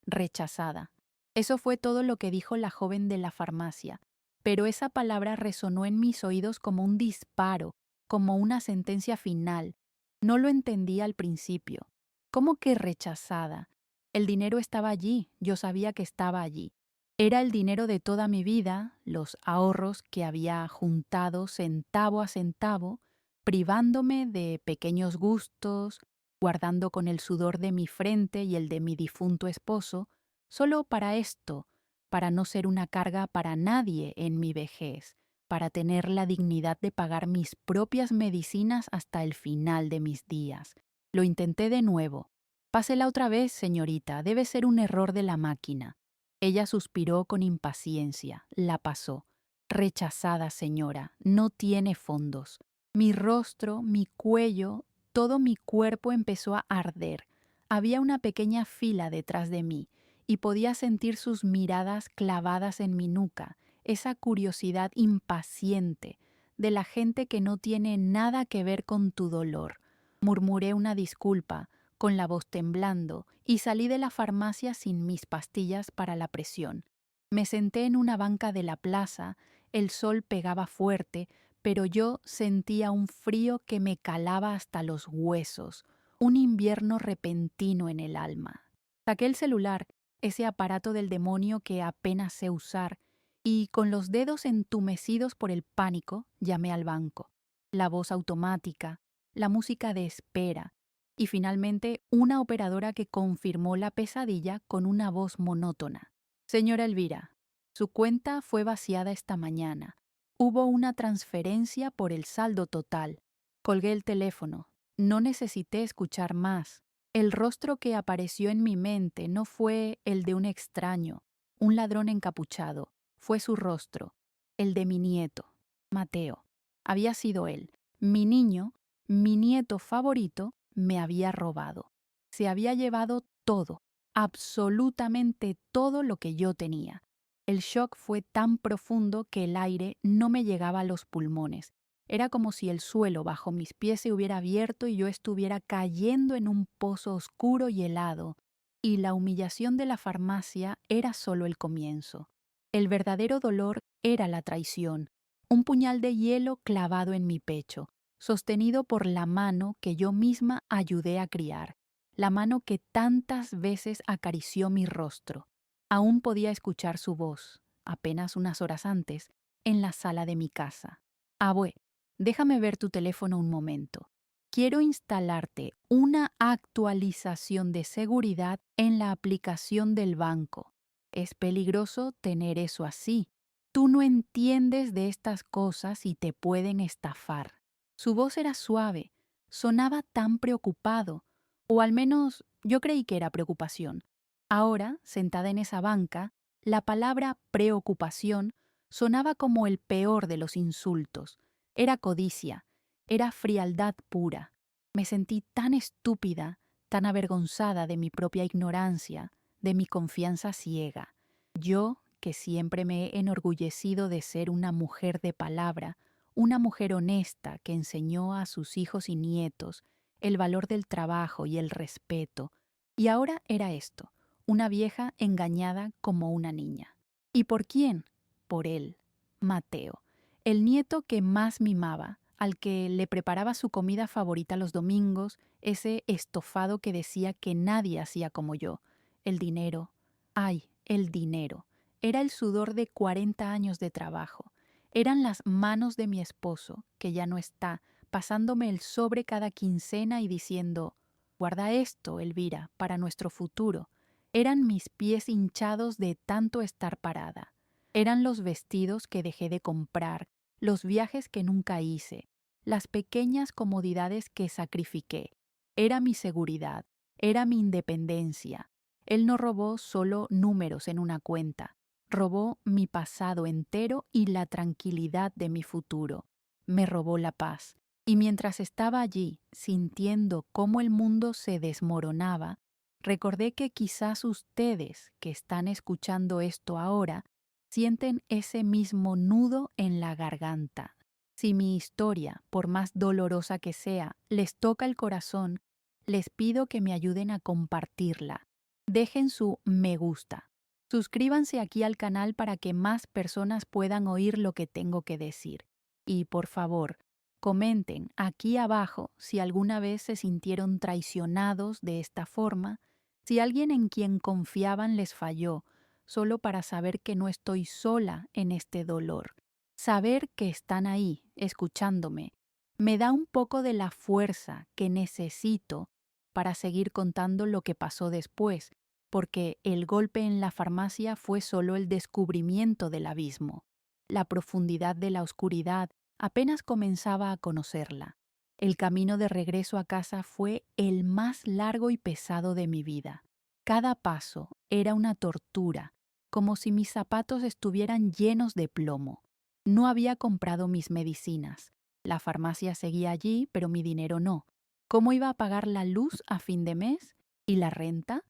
rechazada. Eso fue todo lo que dijo la joven de la farmacia, pero esa palabra resonó en mis oídos como un disparo, como una sentencia final. No lo entendí al principio. ¿Cómo que rechazada? El dinero estaba allí, yo sabía que estaba allí. Era el dinero de toda mi vida, los ahorros que había juntado centavo a centavo, privándome de pequeños gustos, guardando con el sudor de mi frente y el de mi difunto esposo, solo para esto, para no ser una carga para nadie en mi vejez, para tener la dignidad de pagar mis propias medicinas hasta el final de mis días. Lo intenté de nuevo. Pásela otra vez, señorita, debe ser un error de la máquina. Ella suspiró con impaciencia, la pasó. Rechazada, señora, no tiene fondos. Mi rostro, mi cuello, todo mi cuerpo empezó a arder. Había una pequeña fila detrás de mí y podía sentir sus miradas clavadas en mi nuca, esa curiosidad impaciente de la gente que no tiene nada que ver con tu dolor. Murmuré una disculpa, con la voz temblando, y salí de la farmacia sin mis pastillas para la presión. Me senté en una banca de la plaza, el sol pegaba fuerte, pero yo sentía un frío que me calaba hasta los huesos, un invierno repentino en el alma. Saqué el celular, ese aparato del demonio que apenas sé usar, y con los dedos entumecidos por el pánico, llamé al banco. La voz automática, la música de espera, y finalmente una operadora que confirmó la pesadilla con una voz monótona. Señora Elvira, su cuenta fue vaciada esta mañana. Hubo una transferencia por el saldo total. Colgué el teléfono. No necesité escuchar más. El rostro que apareció en mi mente no fue el de un extraño, un ladrón encapuchado. Fue su rostro, el de mi nieto, Mateo. Había sido él. Mi niño, mi nieto favorito, me había robado. Se había llevado todo, absolutamente todo lo que yo tenía. El shock fue tan profundo que el aire no me llegaba a los pulmones. Era como si el suelo bajo mis pies se hubiera abierto y yo estuviera cayendo en un pozo oscuro y helado. Y la humillación de la farmacia era solo el comienzo. El verdadero dolor era la traición, un puñal de hielo clavado en mi pecho, sostenido por la mano que yo misma ayudé a criar, la mano que tantas veces acarició mi rostro. Aún podía escuchar su voz, apenas unas horas antes, en la sala de mi casa. Abue, déjame ver tu teléfono un momento. Quiero instalarte una actualización de seguridad en la aplicación del banco. Es peligroso tener eso así. Tú no entiendes de estas cosas y te pueden estafar. Su voz era suave, sonaba tan preocupado, o al menos yo creí que era preocupación. Ahora, sentada en esa banca, la palabra preocupación sonaba como el peor de los insultos. Era codicia, era frialdad pura. Me sentí tan estúpida, tan avergonzada de mi propia ignorancia, de mi confianza ciega. Yo, que siempre me he enorgullecido de ser una mujer de palabra, una mujer honesta que enseñó a sus hijos y nietos el valor del trabajo y el respeto, y ahora era esto, una vieja engañada como una niña. ¿Y por quién? Por él, Mateo, el nieto que más mimaba, al que le preparaba su comida favorita los domingos, ese estofado que decía que nadie hacía como yo. El dinero. Ay, el dinero. Era el sudor de 40 años de trabajo. Eran las manos de mi esposo, que ya no está, pasándome el sobre cada quincena y diciendo, guarda esto, Elvira, para nuestro futuro. Eran mis pies hinchados de tanto estar parada. Eran los vestidos que dejé de comprar, los viajes que nunca hice, las pequeñas comodidades que sacrifiqué. Era mi seguridad, era mi independencia. Él no robó solo números en una cuenta, robó mi pasado entero y la tranquilidad de mi futuro. Me robó la paz. Y mientras estaba allí, sintiendo cómo el mundo se desmoronaba, recordé que quizás ustedes, que están escuchando esto ahora, sienten ese mismo nudo en la garganta. Si mi historia, por más dolorosa que sea, les toca el corazón, les pido que me ayuden a compartirla. dejen su me gusta. Suscríbanse aquí al canal para que más personas puedan oír lo que tengo que decir. Y por favor, comenten aquí abajo si alguna vez se sintieron traicionados de esta forma, si alguien en quien confiaban les falló, solo para saber que no estoy sola en este dolor. Saber que están ahí, escuchándome, me da un poco de la fuerza que necesito para seguir contando lo que pasó después, porque el golpe en la farmacia fue solo el descubrimiento del abismo. La profundidad de la oscuridad apenas comenzaba a conocerla. El camino de regreso a casa fue el más largo y pesado de mi vida. Cada paso era una tortura, como si mis zapatos estuvieran llenos de plomo. No había comprado mis medicinas. La farmacia seguía allí, pero mi dinero no. ¿Cómo iba a pagar la luz a fin de mes? ¿Y la renta?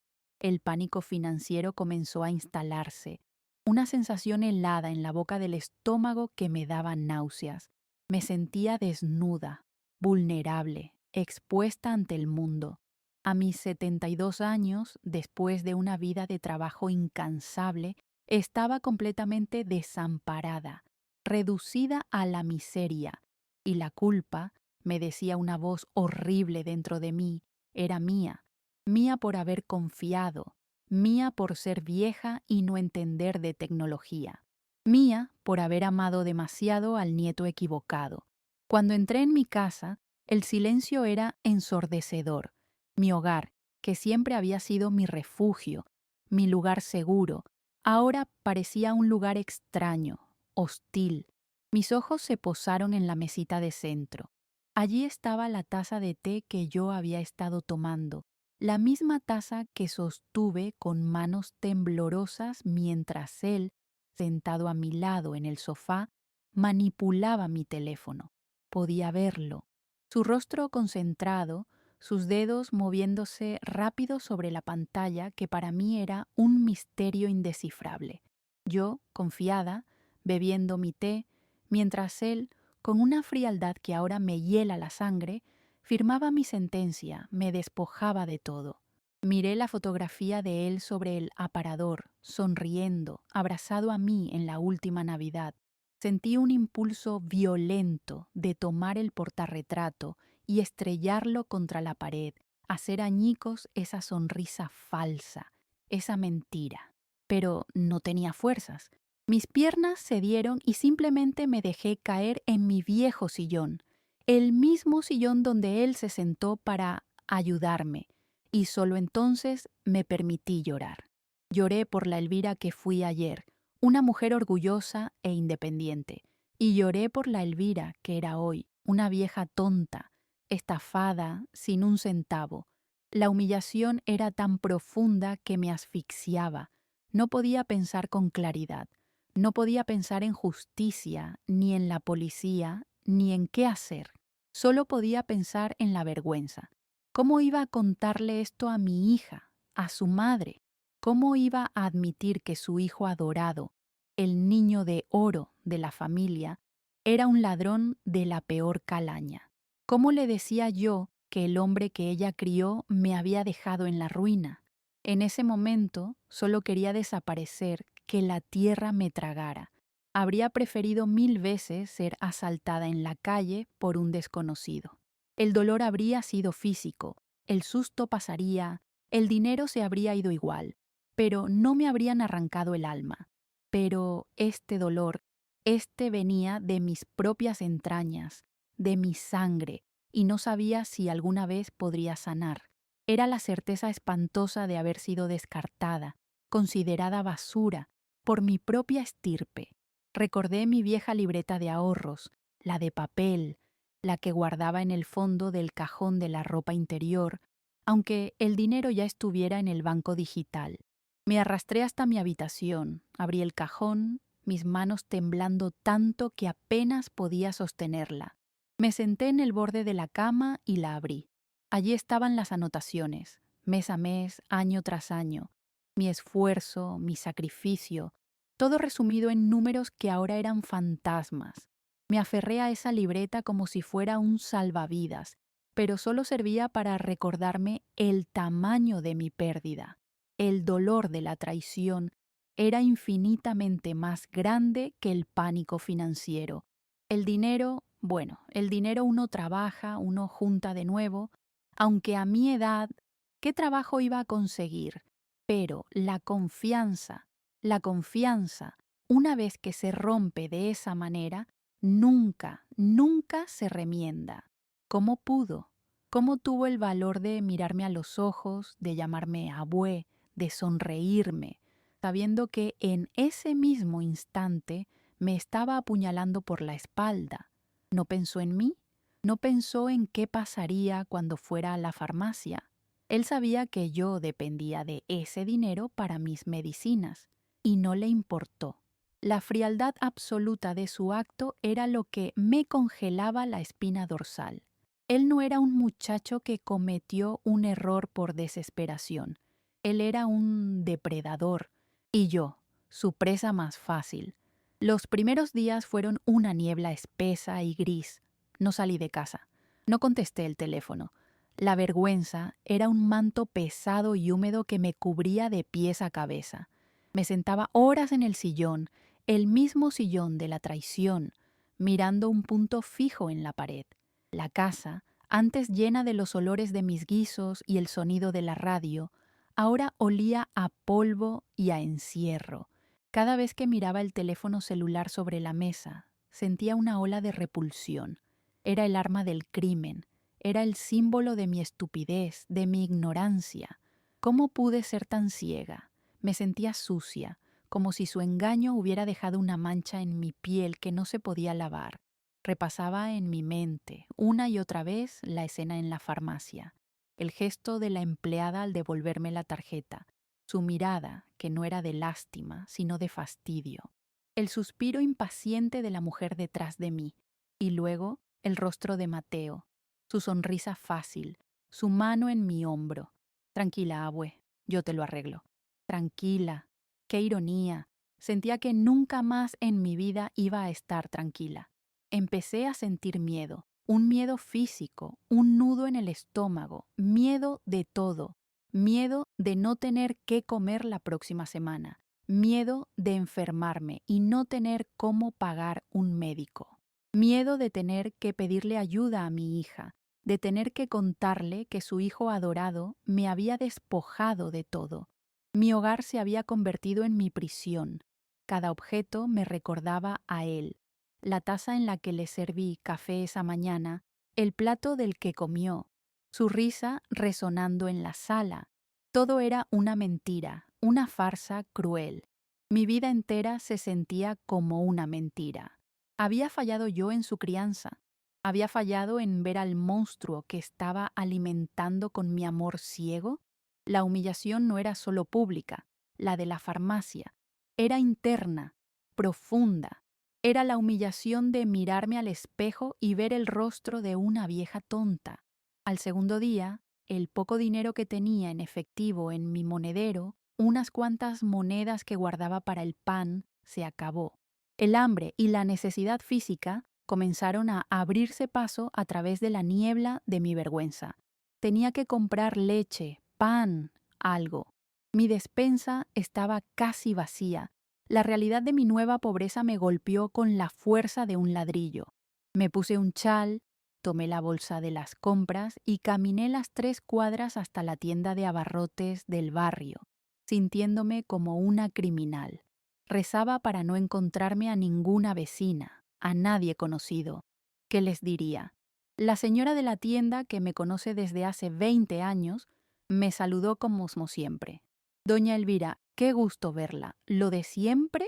El pánico financiero comenzó a instalarse. Una sensación helada en la boca del estómago que me daba náuseas. Me sentía desnuda, vulnerable, expuesta ante el mundo. A mis 72 años, después de una vida de trabajo incansable, estaba completamente desamparada, reducida a la miseria, y la culpa, me decía una voz horrible dentro de mí, era mía, mía por haber confiado, mía por ser vieja y no entender de tecnología, mía por haber amado demasiado al nieto equivocado. Cuando entré en mi casa, el silencio era ensordecedor. Mi hogar, que siempre había sido mi refugio, mi lugar seguro, ahora parecía un lugar extraño, hostil. Mis ojos se posaron en la mesita de centro. Allí estaba la taza de té que yo había estado tomando, la misma taza que sostuve con manos temblorosas mientras él, sentado a mi lado en el sofá, manipulaba mi teléfono. Podía verlo, su rostro concentrado, sus dedos moviéndose rápido sobre la pantalla que para mí era un misterio indescifrable. Yo, confiada, bebiendo mi té, mientras él, con una frialdad que ahora me hiela la sangre, firmaba mi sentencia, me despojaba de todo. Miré la fotografía de él sobre el aparador, sonriendo, abrazado a mí en la última Navidad. Sentí un impulso violento de tomar el portarretrato y estrellarlo contra la pared, hacer añicos esa sonrisa falsa, esa mentira. Pero no tenía fuerzas. Mis piernas cedieron y simplemente me dejé caer en mi viejo sillón, el mismo sillón donde él se sentó para ayudarme, y solo entonces me permití llorar. Lloré por la Elvira que fui ayer, una mujer orgullosa e independiente, y lloré por la Elvira que era hoy, una vieja tonta, estafada, sin un centavo. La humillación era tan profunda que me asfixiaba. No podía pensar con claridad. No podía pensar en justicia, ni en la policía, ni en qué hacer. Solo podía pensar en la vergüenza. ¿Cómo iba a contarle esto a mi hija, a su madre? ¿Cómo iba a admitir que su hijo adorado, el niño de oro de la familia, era un ladrón de la peor calaña? ¿Cómo le decía yo que el hombre que ella crió me había dejado en la ruina? En ese momento solo quería desaparecer, que la tierra me tragara. Habría preferido 1000 veces ser asaltada en la calle por un desconocido. El dolor habría sido físico, el susto pasaría, el dinero se habría ido igual, pero no me habrían arrancado el alma. Pero este dolor, este venía de mis propias entrañas, de mi sangre, y no sabía si alguna vez podría sanar. Era la certeza espantosa de haber sido descartada, considerada basura, por mi propia estirpe. Recordé mi vieja libreta de ahorros, la de papel, la que guardaba en el fondo del cajón de la ropa interior, aunque el dinero ya estuviera en el banco digital. Me arrastré hasta mi habitación, abrí el cajón, mis manos temblando tanto que apenas podía sostenerla. Me senté en el borde de la cama y la abrí. Allí estaban las anotaciones, mes a mes, año tras año, mi esfuerzo, mi sacrificio, todo resumido en números que ahora eran fantasmas. Me aferré a esa libreta como si fuera un salvavidas, pero solo servía para recordarme el tamaño de mi pérdida. el dolor de la traición, era infinitamente más grande que el pánico financiero. El dinero, bueno, el dinero uno trabaja, uno junta de nuevo, aunque a mi edad, ¿qué trabajo iba a conseguir? Pero la confianza, una vez que se rompe de esa manera, nunca, nunca se remienda. ¿Cómo pudo? ¿Cómo tuvo el valor de mirarme a los ojos, de llamarme abue, de sonreírme, sabiendo que en ese mismo instante me estaba apuñalando por la espalda? ¿No pensó en mí? ¿No pensó en qué pasaría cuando fuera a la farmacia? Él sabía que yo dependía de ese dinero para mis medicinas, y no le importó. La frialdad absoluta de su acto era lo que me congelaba la espina dorsal. Él no era un muchacho que cometió un error por desesperación. Él era un depredador, y yo, su presa más fácil. Los primeros días fueron una niebla espesa y gris. No salí de casa. No contesté el teléfono. La vergüenza era un manto pesado y húmedo que me cubría de pies a cabeza. Me sentaba horas en el sillón, el mismo sillón de la traición, mirando un punto fijo en la pared. La casa, antes llena de los olores de mis guisos y el sonido de la radio, ahora olía a polvo y a encierro. Cada vez que miraba el teléfono celular sobre la mesa, sentía una ola de repulsión. Era el arma del crimen. Era el símbolo de mi estupidez, de mi ignorancia. ¿Cómo pude ser tan ciega? Me sentía sucia, como si su engaño hubiera dejado una mancha en mi piel que no se podía lavar. Repasaba en mi mente, una y otra vez, la escena en la farmacia. El gesto de la empleada al devolverme la tarjeta. Su mirada, que no era de lástima, sino de fastidio. El suspiro impaciente de la mujer detrás de mí. Y luego, el rostro de Mateo. Su sonrisa fácil, su mano en mi hombro. Tranquila, abue, yo te lo arreglo. Tranquila. Qué ironía. Sentía que nunca más en mi vida iba a estar tranquila. Empecé a sentir miedo, un miedo físico, un nudo en el estómago, miedo de todo, miedo de no tener qué comer la próxima semana, miedo de enfermarme y no tener cómo pagar un médico, miedo de tener que pedirle ayuda a mi hija, de tener que contarle que su hijo adorado me había despojado de todo. Mi hogar se había convertido en mi prisión. Cada objeto me recordaba a él. La taza en la que le serví café esa mañana, el plato del que comió, su risa resonando en la sala. Todo era una mentira, una farsa cruel. Mi vida entera se sentía como una mentira. Había fallado yo en su crianza. Había fallado en ver al monstruo que estaba alimentando con mi amor ciego. La humillación no era solo pública, la de la farmacia. Era interna, profunda. Era la humillación de mirarme al espejo y ver el rostro de una vieja tonta. Al segundo día, el poco dinero que tenía en efectivo en mi monedero, unas cuantas monedas que guardaba para el pan, se acabó. El hambre y la necesidad física comenzaron a abrirse paso a través de la niebla de mi vergüenza. Tenía que comprar leche, pan, algo. Mi despensa estaba casi vacía. La realidad de mi nueva pobreza me golpeó con la fuerza de un ladrillo. Me puse un chal, tomé la bolsa de las compras y caminé las 3 cuadras hasta la tienda de abarrotes del barrio, sintiéndome como una criminal. Rezaba para no encontrarme a ninguna vecina, a nadie conocido. ¿Qué les diría? La señora de la tienda, que me conoce desde hace 20 años, me saludó como siempre. Doña Elvira, qué gusto verla. ¿Lo de siempre?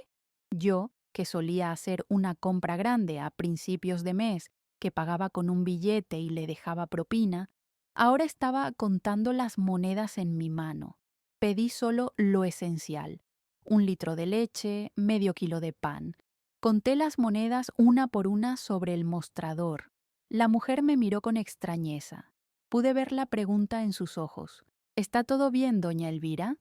Yo, que solía hacer una compra grande a principios de mes, que pagaba con un billete y le dejaba propina, ahora estaba contando las monedas en mi mano. Pedí solo lo esencial: 1 litro de leche, medio kilo de pan. Conté las monedas una por una sobre el mostrador. La mujer me miró con extrañeza. Pude ver la pregunta en sus ojos. ¿Está todo bien, doña Elvira?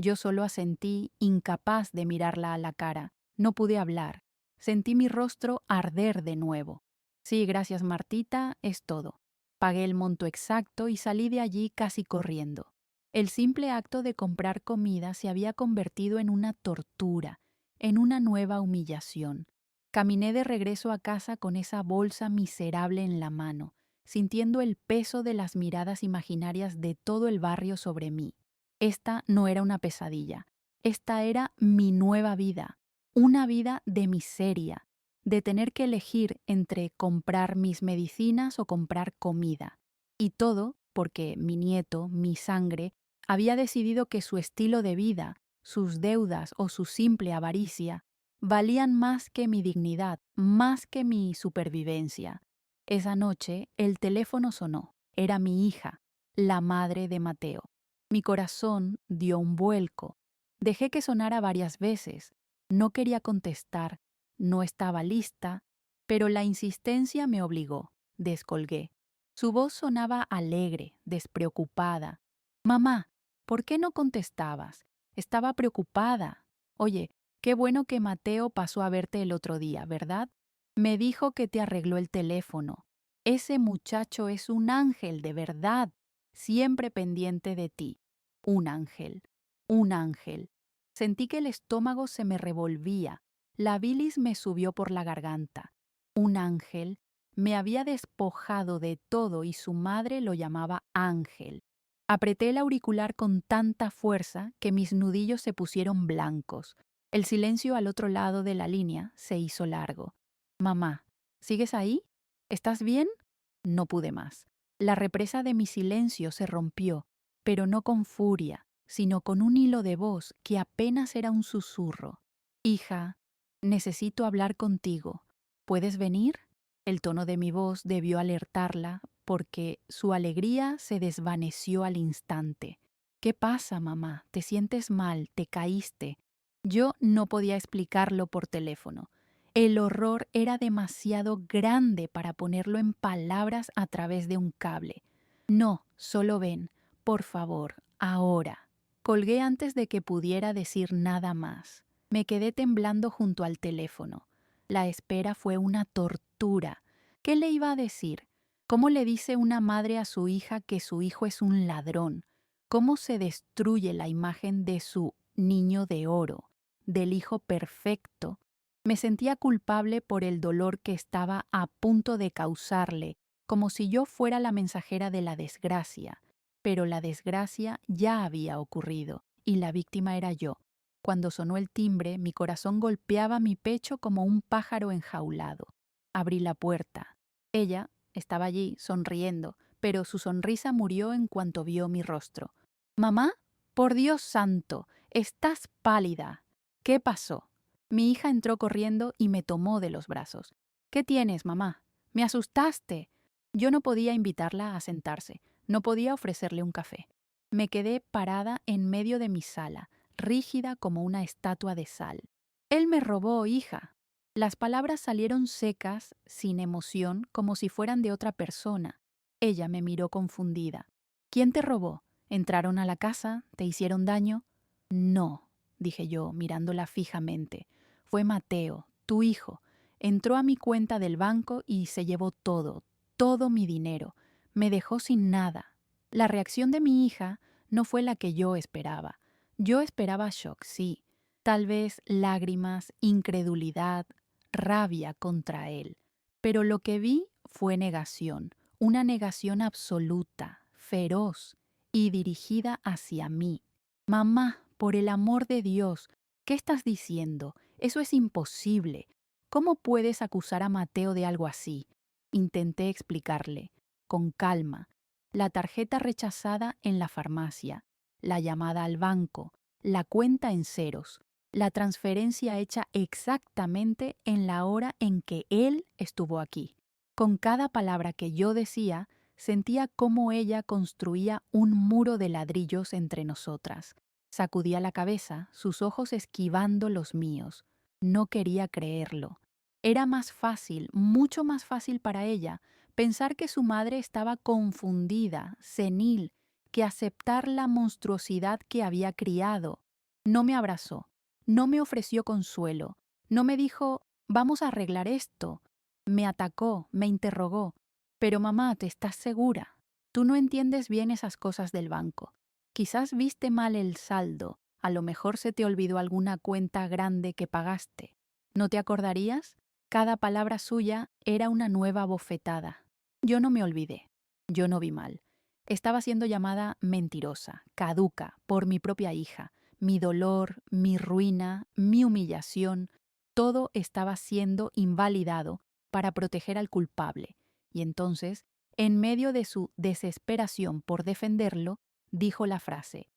Yo solo asentí, incapaz de mirarla a la cara. No pude hablar. Sentí mi rostro arder de nuevo. Sí, gracias, Martita, es todo. Pagué el monto exacto y salí de allí casi corriendo. El simple acto de comprar comida se había convertido en una tortura, en una nueva humillación. Caminé de regreso a casa con esa bolsa miserable en la mano, sintiendo el peso de las miradas imaginarias de todo el barrio sobre mí. Esta no era una pesadilla, esta era mi nueva vida, una vida de miseria, de tener que elegir entre comprar mis medicinas o comprar comida. Y todo porque mi nieto, mi sangre, había decidido que su estilo de vida, sus deudas o su simple avaricia valían más que mi dignidad, más que mi supervivencia. Esa noche el teléfono sonó. Era mi hija, la madre de Mateo. Mi corazón dio un vuelco. Dejé que sonara varias veces. No quería contestar, no estaba lista, pero la insistencia me obligó. Descolgué. Su voz sonaba alegre, despreocupada. Mamá, ¿por qué no contestabas? Estaba preocupada. Oye, qué bueno que Mateo pasó a verte el otro día, ¿verdad? Me dijo que te arregló el teléfono. Ese muchacho es un ángel de verdad, siempre pendiente de ti. Un ángel, un ángel. Sentí que el estómago se me revolvía, la bilis me subió por la garganta. Un ángel me había despojado de todo y su madre lo llamaba ángel. Apreté el auricular con tanta fuerza que mis nudillos se pusieron blancos. El silencio al otro lado de la línea se hizo largo. Mamá, ¿sigues ahí? ¿Estás bien? No pude más. La represa de mi silencio se rompió, pero no con furia, sino con un hilo de voz que apenas era un susurro. Hija, necesito hablar contigo. ¿Puedes venir? El tono de mi voz debió alertarla porque su alegría se desvaneció al instante. ¿Qué pasa, mamá? ¿Te sientes mal? ¿Te caíste? Yo no podía explicarlo por teléfono. El horror era demasiado grande para ponerlo en palabras a través de un cable. No, solo ven, por favor, ahora. Colgué antes de que pudiera decir nada más. Me quedé temblando junto al teléfono. La espera fue una tortura. ¿Qué le iba a decir? ¿Cómo le dice una madre a su hija que su hijo es un ladrón? ¿Cómo se destruye la imagen de su niño de oro, del hijo perfecto? Me sentía culpable por el dolor que estaba a punto de causarle, como si yo fuera la mensajera de la desgracia. Pero la desgracia ya había ocurrido, y la víctima era yo. Cuando sonó el timbre, mi corazón golpeaba mi pecho como un pájaro enjaulado. Abrí la puerta. Ella estaba allí, sonriendo, pero su sonrisa murió en cuanto vio mi rostro. «Mamá, por Dios santo, estás pálida. ¿Qué pasó?» Mi hija entró corriendo y me tomó de los brazos. «¿Qué tienes, mamá? Me asustaste». Yo no podía invitarla a sentarse, no podía ofrecerle un café. Me quedé parada en medio de mi sala, rígida como una estatua de sal. «Él me robó, hija». Las palabras salieron secas, sin emoción, como si fueran de otra persona. Ella me miró confundida. «¿Quién te robó? ¿Entraron a la casa? ¿Te hicieron daño?» «No», dije yo, mirándola fijamente. «Fue Mateo, tu hijo. Entró a mi cuenta del banco y se llevó todo, todo mi dinero. Me dejó sin nada». La reacción de mi hija no fue la que yo esperaba. Yo esperaba shock, sí. Tal vez lágrimas, incredulidad, rabia contra él. Pero lo que vi fue negación, una negación absoluta, feroz y dirigida hacia mí. «Mamá, por el amor de Dios, ¿qué estás diciendo? Eso es imposible. ¿Cómo puedes acusar a Mateo de algo así?» Intenté explicarle, con calma, la tarjeta rechazada en la farmacia, la llamada al banco, la cuenta en ceros, la transferencia hecha exactamente en la hora en que él estuvo aquí. Con cada palabra que yo decía, sentía cómo ella construía un muro de ladrillos entre nosotras. Sacudía la cabeza, sus ojos esquivando los míos. No quería creerlo. Era más fácil, mucho más fácil para ella, pensar que su madre estaba confundida, senil, que aceptar la monstruosidad que había criado. No me abrazó, no me ofreció consuelo, no me dijo, «Vamos a arreglar esto». Me atacó, me interrogó. «Pero mamá, ¿te estás segura? Tú no entiendes bien esas cosas del banco. Quizás viste mal el saldo, a lo mejor se te olvidó alguna cuenta grande que pagaste. ¿No te acordarías? Cada palabra suya era una nueva bofetada. Yo no me olvidé. Yo no vi mal. Estaba siendo llamada mentirosa, caduca, por mi propia hija. Mi dolor, mi ruina, mi humillación, todo estaba siendo invalidado para proteger al culpable. Y entonces, en medio de su desesperación por defenderlo, dijo la frase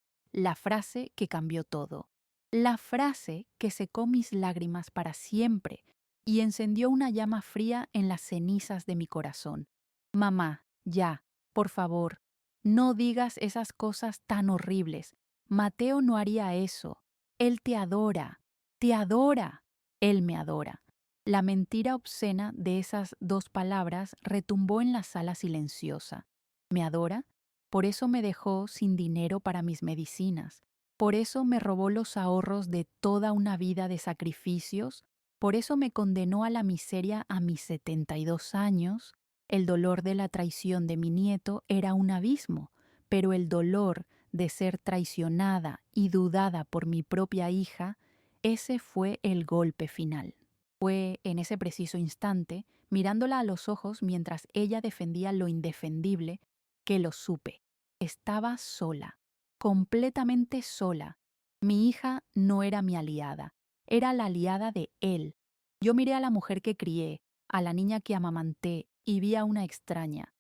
que cambió todo, la frase que secó mis lágrimas para siempre y encendió una llama fría en las cenizas de mi corazón. Mamá, ya, por favor, no digas esas cosas tan horribles. Mateo no haría eso. Él te adora, te adora. Él me adora. La mentira obscena de esas dos palabras retumbó en la sala silenciosa. ¿Me adora? Por eso me dejó sin dinero para mis medicinas. Por eso me robó los ahorros de toda una vida de sacrificios. Por eso me condenó a la miseria a mis 72 años. El dolor de la traición de mi nieto era un abismo, pero el dolor de ser traicionada y dudada por mi propia hija, ese fue el golpe final. Fue en ese preciso instante, mirándola a los ojos mientras ella defendía lo indefendible, que lo supe. Estaba sola, completamente sola. Mi hija no era mi aliada, era la aliada de él. Yo miré a la mujer que crié, a la niña que amamanté, y vi a una extraña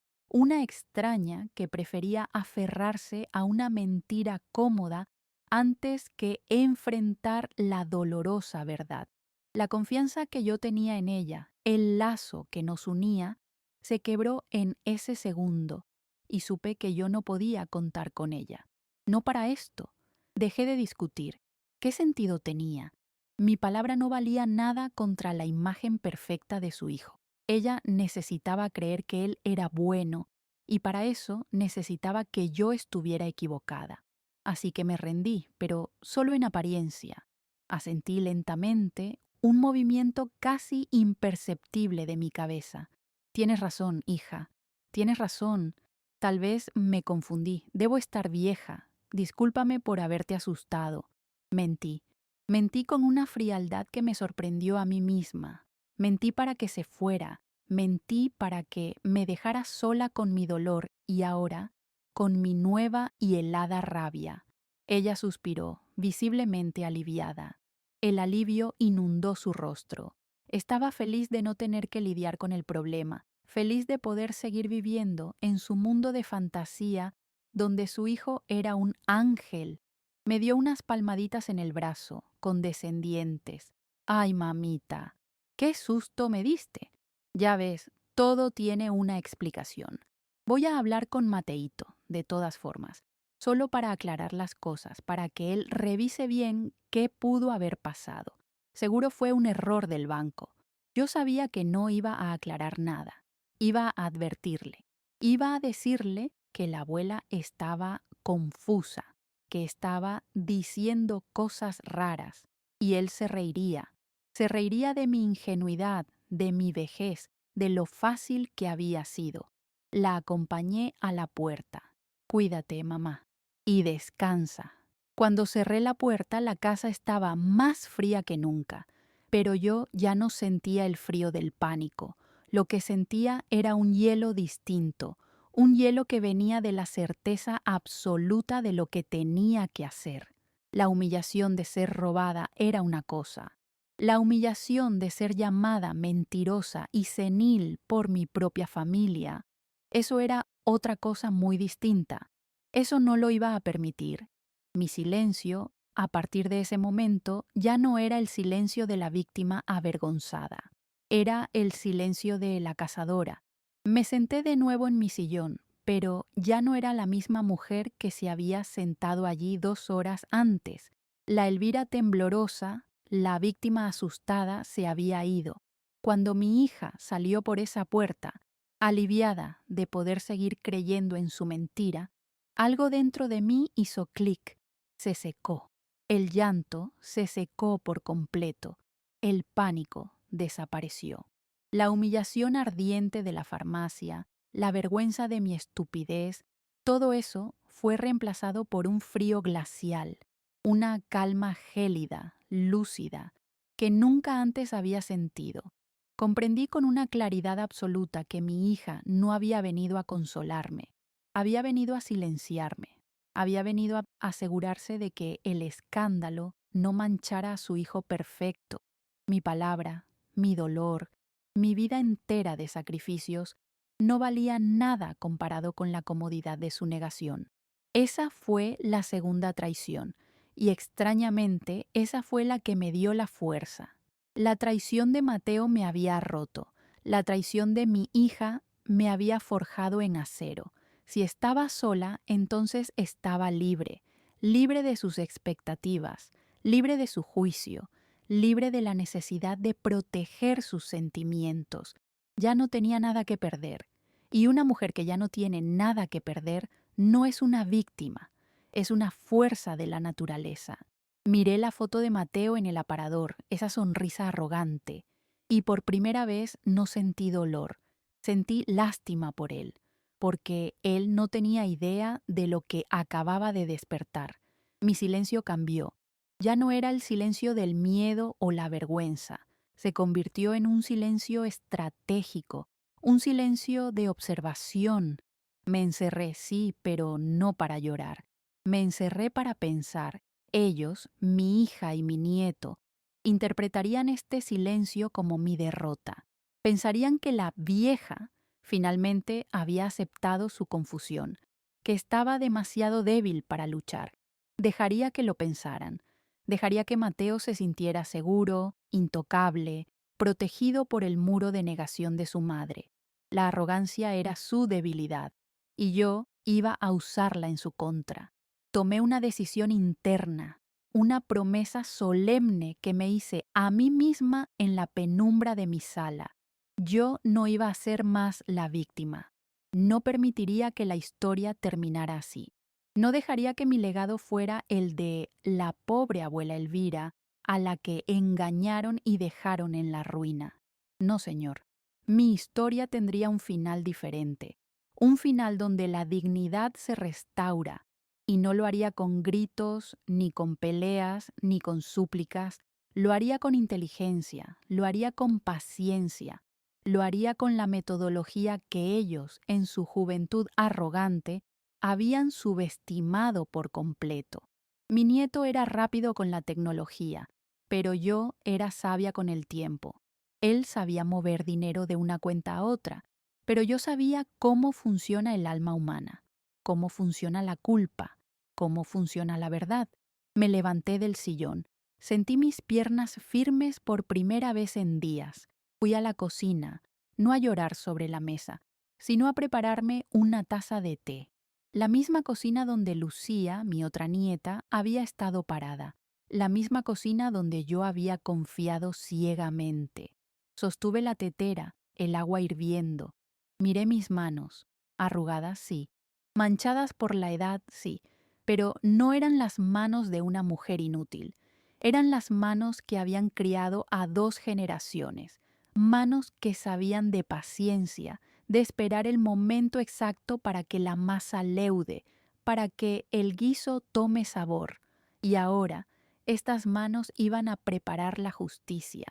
que prefería aferrarse a una mentira cómoda antes que enfrentar la dolorosa verdad. La confianza que yo tenía en ella, el lazo que nos unía, se quebró en ese segundo y supe que yo no podía contar con ella. No para esto. Dejé de discutir. ¿Qué sentido tenía? Mi palabra no valía nada contra la imagen perfecta de su hijo. Ella necesitaba creer que él era bueno y para eso necesitaba que yo estuviera equivocada. Así que me rendí, pero solo en apariencia. Asentí lentamente un movimiento casi imperceptible de mi cabeza. Tienes razón, hija. Tienes razón. Tal vez me confundí. Debo estar vieja. Discúlpame por haberte asustado. Mentí. Mentí con una frialdad que me sorprendió a mí misma. Mentí para que se fuera. Mentí para que me dejara sola con mi dolor y ahora con mi nueva y helada rabia. Ella suspiró, visiblemente aliviada. El alivio inundó su rostro. Estaba feliz de no tener que lidiar con el problema, feliz de poder seguir viviendo en su mundo de fantasía donde su hijo era un ángel. Me dio unas palmaditas en el brazo, condescendientes. ¡Ay, mamita! ¡Qué susto me diste! Ya ves, todo tiene una explicación. Voy a hablar con Mateito, de todas formas, solo para aclarar las cosas, para que él revise bien qué pudo haber pasado. Seguro fue un error del banco. Yo sabía que no iba a aclarar nada. Iba a advertirle. Iba a decirle que la abuela estaba confusa, que estaba diciendo cosas raras, y él se reiría. Se reiría de mi ingenuidad, de mi vejez, de lo fácil que había sido. La acompañé a la puerta. Cuídate, mamá. Y descansa. Cuando cerré la puerta, la casa estaba más fría que nunca, pero yo ya no sentía el frío del pánico. Lo que sentía era un hielo distinto, un hielo que venía de la certeza absoluta de lo que tenía que hacer. La humillación de ser robada era una cosa. La humillación de ser llamada mentirosa y senil por mi propia familia, eso era otra cosa muy distinta. Eso no lo iba a permitir. Mi silencio, a partir de ese momento, ya no era el silencio de la víctima avergonzada. Era el silencio de la cazadora. Me senté de nuevo en mi sillón, pero ya no era la misma mujer que se había sentado allí 2 horas antes. La Elvira temblorosa, la víctima asustada, se había ido. Cuando mi hija salió por esa puerta, aliviada de poder seguir creyendo en su mentira, algo dentro de mí hizo clic, se secó. El llanto se secó por completo. El pánico desapareció. La humillación ardiente de la farmacia, la vergüenza de mi estupidez, todo eso fue reemplazado por un frío glacial, una calma gélida, lúcida, que nunca antes había sentido. Comprendí con una claridad absoluta que mi hija no había venido a consolarme, había venido a silenciarme, había venido a asegurarse de que el escándalo no manchara a su hijo perfecto. Mi palabra, mi dolor, mi vida entera de sacrificios no valía nada comparado con la comodidad de su negación. Esa fue la segunda traición, y extrañamente esa fue la que me dio la fuerza. La traición de Mateo me había roto, la traición de mi hija me había forjado en acero. Si estaba sola, entonces estaba libre, libre de sus expectativas, libre de su juicio, libre de la necesidad de proteger sus sentimientos. Ya no tenía nada que perder. Y una mujer que ya no tiene nada que perder no es una víctima, es una fuerza de la naturaleza. Miré la foto de Mateo en el aparador, esa sonrisa arrogante, y por primera vez no sentí dolor, sentí lástima por él, porque él no tenía idea de lo que acababa de despertar. Mi silencio cambió. Ya no era el silencio del miedo o la vergüenza, se convirtió en un silencio estratégico, un silencio de observación. Me encerré, sí, pero no para llorar. Me encerré para pensar. Ellos, mi hija y mi nieto, interpretarían este silencio como mi derrota. Pensarían que la vieja finalmente había aceptado su confusión, que estaba demasiado débil para luchar. Dejaría que lo pensaran. Dejaría que Mateo se sintiera seguro, intocable, protegido por el muro de negación de su madre. La arrogancia era su debilidad, y yo iba a usarla en su contra. Tomé una decisión interna, una promesa solemne que me hice a mí misma en la penumbra de mi sala. Yo no iba a ser más la víctima. No permitiría que la historia terminara así. No dejaría que mi legado fuera el de la pobre abuela Elvira, a la que engañaron y dejaron en la ruina. No, señor. Mi historia tendría un final diferente, un final donde la dignidad se restaura, y no lo haría con gritos, ni con peleas, ni con súplicas, lo haría con inteligencia, lo haría con paciencia, lo haría con la metodología que ellos, en su juventud arrogante, habían subestimado por completo. Mi nieto era rápido con la tecnología, pero yo era sabia con el tiempo. Él sabía mover dinero de una cuenta a otra, pero yo sabía cómo funciona el alma humana, cómo funciona la culpa, cómo funciona la verdad. Me levanté del sillón, sentí mis piernas firmes por primera vez en días. Fui a la cocina, no a llorar sobre la mesa, sino a prepararme una taza de té. La misma cocina donde Lucía, mi otra nieta, había estado parada. La misma cocina donde yo había confiado ciegamente. Sostuve la tetera, el agua hirviendo. Miré mis manos, arrugadas sí, manchadas por la edad sí, pero no eran las manos de una mujer inútil. Eran las manos que habían criado a 2 generaciones, manos que sabían de paciencia, de esperar el momento exacto para que la masa leude, para que el guiso tome sabor. Y ahora, estas manos iban a preparar la justicia.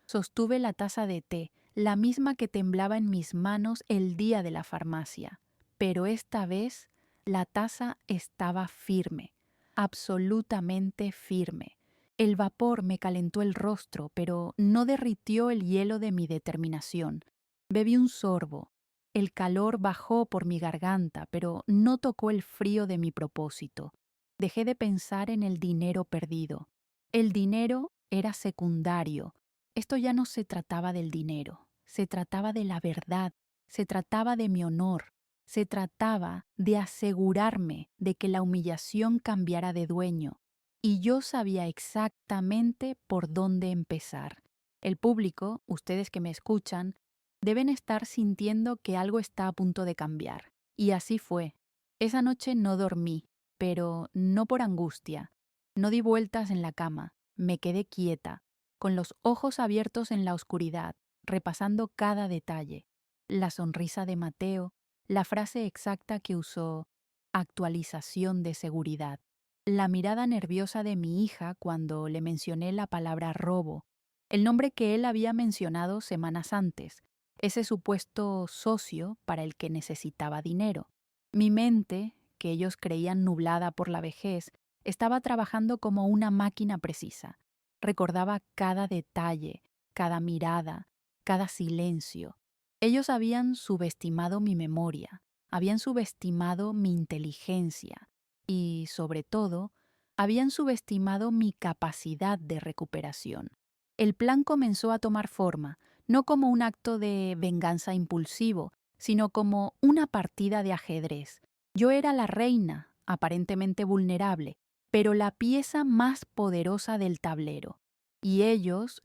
Sostuve la taza de té, la misma que temblaba en mis manos el día de la farmacia. Pero esta vez la taza estaba firme, absolutamente firme. El vapor me calentó el rostro, pero no derritió el hielo de mi determinación. Bebí un sorbo. El calor bajó por mi garganta, pero no tocó el frío de mi propósito. Dejé de pensar en el dinero perdido. El dinero era secundario. Esto ya no se trataba del dinero, se trataba de la verdad, se trataba de mi honor, se trataba de asegurarme de que la humillación cambiara de dueño, y yo sabía exactamente por dónde empezar. El público, ustedes que me escuchan, deben estar sintiendo que algo está a punto de cambiar. Y así fue. Esa noche no dormí, pero no por angustia. No di vueltas en la cama, me quedé quieta, con los ojos abiertos en la oscuridad, repasando cada detalle. La sonrisa de Mateo, la frase exacta que usó, actualización de seguridad. La mirada nerviosa de mi hija cuando le mencioné la palabra robo, el nombre que él había mencionado semanas antes, ese supuesto socio para el que necesitaba dinero. Mi mente, que ellos creían nublada por la vejez, estaba trabajando como una máquina precisa. Recordaba cada detalle, cada mirada, cada silencio. Ellos habían subestimado mi memoria, habían subestimado mi inteligencia y, sobre todo, habían subestimado mi capacidad de recuperación. El plan comenzó a tomar forma, no como un acto de venganza impulsivo, sino como una partida de ajedrez. Yo era la reina, aparentemente vulnerable, pero la pieza más poderosa del tablero. Y ellos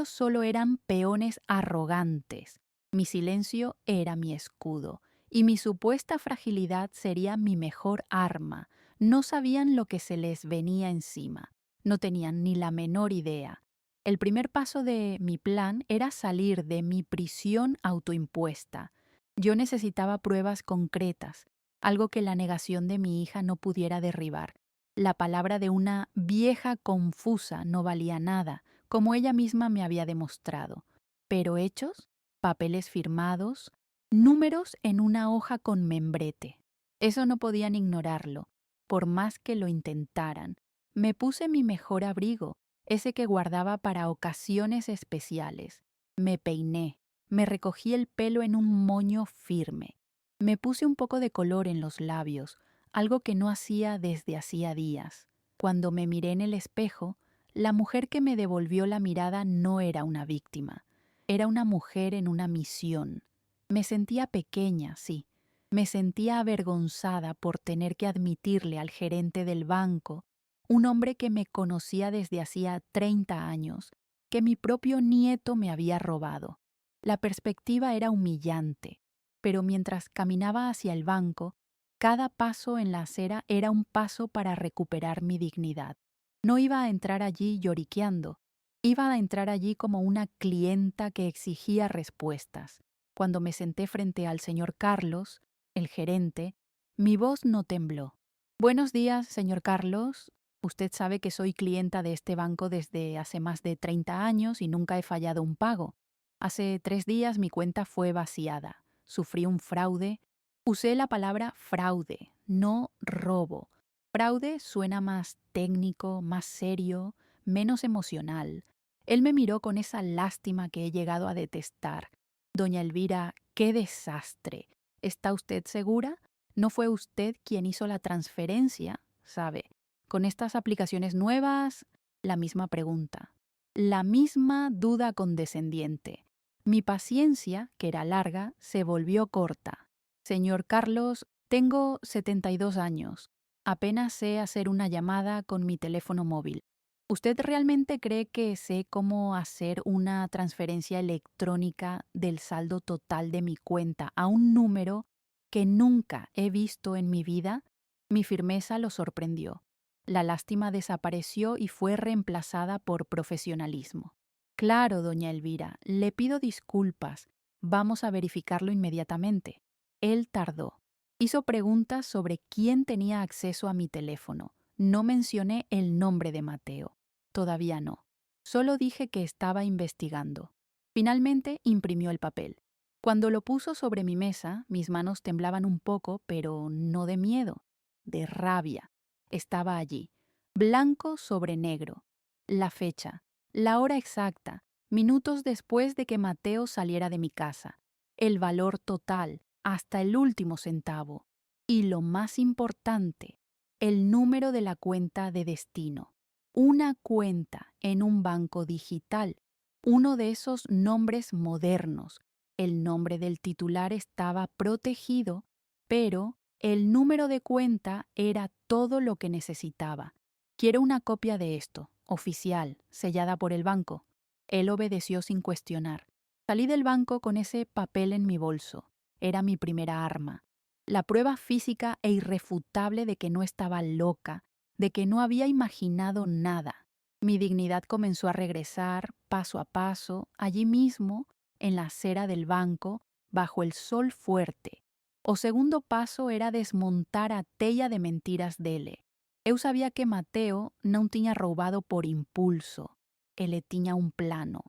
solo eran peones arrogantes. Mi silencio era mi escudo, y mi supuesta fragilidad sería mi mejor arma. No sabían lo que se les venía encima. No tenían ni la menor idea. El primer paso de mi plan era salir de mi prisión autoimpuesta. Yo necesitaba pruebas concretas, algo que la negación de mi hija no pudiera derribar. La palabra de una vieja confusa no valía nada, como ella misma me había demostrado. Pero hechos, papeles firmados, números en una hoja con membrete. Eso no podían ignorarlo, por más que lo intentaran. Me puse mi mejor abrigo, ese que guardaba para ocasiones especiales. Me peiné, me recogí el pelo en un moño firme. Me puse un poco de color en los labios, algo que no hacía desde hacía días. Cuando me miré en el espejo, la mujer que me devolvió la mirada no era una víctima. Era una mujer en una misión. Me sentía pequeña, sí. Me sentía avergonzada por tener que admitirle al gerente del banco, un hombre que me conocía desde hacía 30 años, que mi propio nieto me había robado. La perspectiva era humillante, pero mientras caminaba hacia el banco, cada paso en la acera era un paso para recuperar mi dignidad. No iba a entrar allí lloriqueando, iba a entrar allí como una clienta que exigía respuestas. Cuando me senté frente al señor Carlos, el gerente, mi voz no tembló. Buenos días, señor Carlos. Usted sabe que soy clienta de este banco desde hace más de 30 años y nunca he fallado un pago. Hace 3 días mi cuenta fue vaciada. Sufrí un fraude. Usé la palabra fraude, no robo. Fraude suena más técnico, más serio, menos emocional. Él me miró con esa lástima que he llegado a detestar. Doña Elvira, qué desastre. ¿Está usted segura? No fue usted quien hizo la transferencia, ¿sabe? Con estas aplicaciones nuevas, la misma pregunta. La misma duda condescendiente. Mi paciencia, que era larga, se volvió corta. Señor Carlos, tengo 72 años. Apenas sé hacer una llamada con mi teléfono móvil. ¿Usted realmente cree que sé cómo hacer una transferencia electrónica del saldo total de mi cuenta a un número que nunca he visto en mi vida? Mi firmeza lo sorprendió. La lástima desapareció y fue reemplazada por profesionalismo. Claro, doña Elvira, le pido disculpas. Vamos a verificarlo inmediatamente. Él tardó. Hizo preguntas sobre quién tenía acceso a mi teléfono. No mencioné el nombre de Mateo. Todavía no. Solo dije que estaba investigando. Finalmente imprimió el papel. Cuando lo puso sobre mi mesa, mis manos temblaban un poco, pero no de miedo, de rabia. Estaba allí, blanco sobre negro. La fecha, la hora exacta, minutos después de que Mateo saliera de mi casa. El valor total, hasta el último centavo. Y lo más importante, el número de la cuenta de destino. Una cuenta en un banco digital, uno de esos nombres modernos. El nombre del titular estaba protegido, pero el número de cuenta era todo lo que necesitaba. Quiero una copia de esto, oficial, sellada por el banco. Él obedeció sin cuestionar. Salí del banco con ese papel en mi bolso. Era mi primera arma. La prueba física e irrefutable de que no estaba loca, de que no había imaginado nada. Mi dignidad comenzó a regresar, paso a paso, allí mismo, en la acera del banco, bajo el sol fuerte. O segundo passo era desmontar a teia de mentiras dele. Eu sabia que Mateo não tinha roubado por impulso. Ele tinha um plano.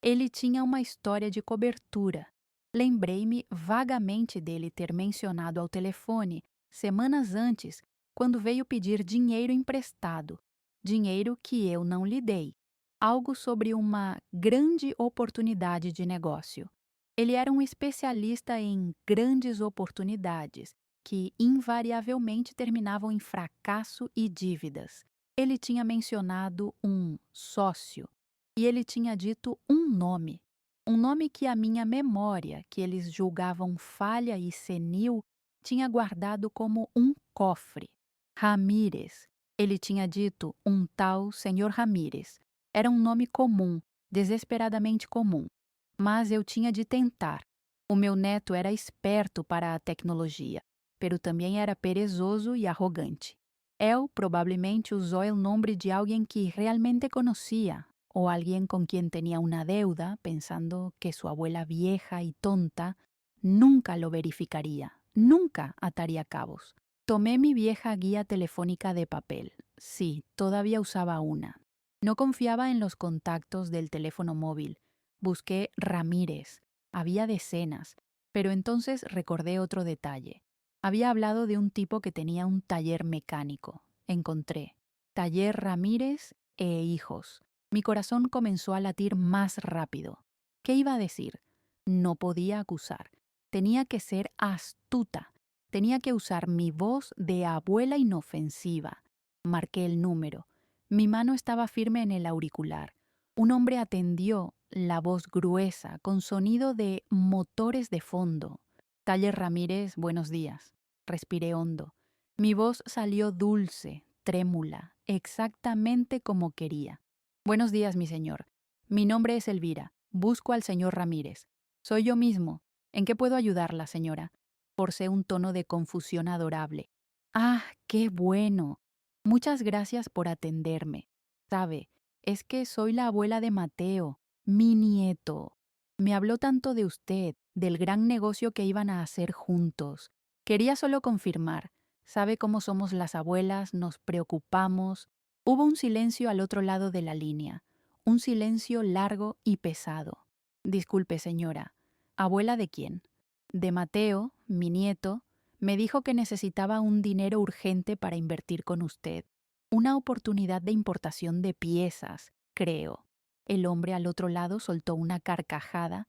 Ele tinha uma história de cobertura. Lembrei-me vagamente dele ter mencionado ao telefone, semanas antes, quando veio pedir dinheiro emprestado. Dinheiro que eu não lhe dei. Algo sobre uma grande oportunidade de negócio. Ele era um especialista em grandes oportunidades, que invariavelmente terminavam em fracasso e dívidas. Ele tinha mencionado um sócio e ele tinha dito um nome que a minha memória, que eles julgavam falha e senil, tinha guardado como um cofre. Ramírez. Ele tinha dito um tal senhor Ramírez. Era um nome comum, desesperadamente comum. Mas eu tinha de tentar. O meu neto era esperto para a tecnologia, pero também era perezoso e arrogante. Eu provavelmente usou o nome de alguém que realmente conhecia, ou alguém com quem tinha uma deuda, pensando que sua abuela vieja e tonta nunca lo verificaría, nunca ataría cabos. Tomé mi vieja guía telefónica de papel. Sí, todavía usaba una. No confiaba en los contactos del teléfono móvil. Busqué Ramírez. Había decenas, pero entonces recordé otro detalle. Había hablado de un tipo que tenía un taller mecánico. Encontré. Taller Ramírez e hijos. Mi corazón comenzó a latir más rápido. ¿Qué iba a decir? No podía acusar. Tenía que ser astuta. Tenía que usar mi voz de abuela inofensiva. Marqué el número. Mi mano estaba firme en el auricular. Un hombre atendió, la voz gruesa, con sonido de motores de fondo. Taller Ramírez, buenos días. Respiré hondo. Mi voz salió dulce, trémula, exactamente como quería. Buenos días, mi señor. Mi nombre es Elvira. Busco al señor Ramírez. Soy yo mismo. ¿En qué puedo ayudarla, señora? Forcé un tono de confusión adorable. ¡Ah, qué bueno! Muchas gracias por atenderme. Sabe, es que soy la abuela de Mateo, mi nieto. Me habló tanto de usted, del gran negocio que iban a hacer juntos. Quería solo confirmar. Sabe cómo somos las abuelas, nos preocupamos. Hubo un silencio al otro lado de la línea, un silencio largo y pesado. Disculpe, señora. ¿Abuela de quién? De Mateo, mi nieto. Me dijo que necesitaba un dinero urgente para invertir con usted. Una oportunidad de importación de piezas, creo. El hombre al otro lado soltó una carcajada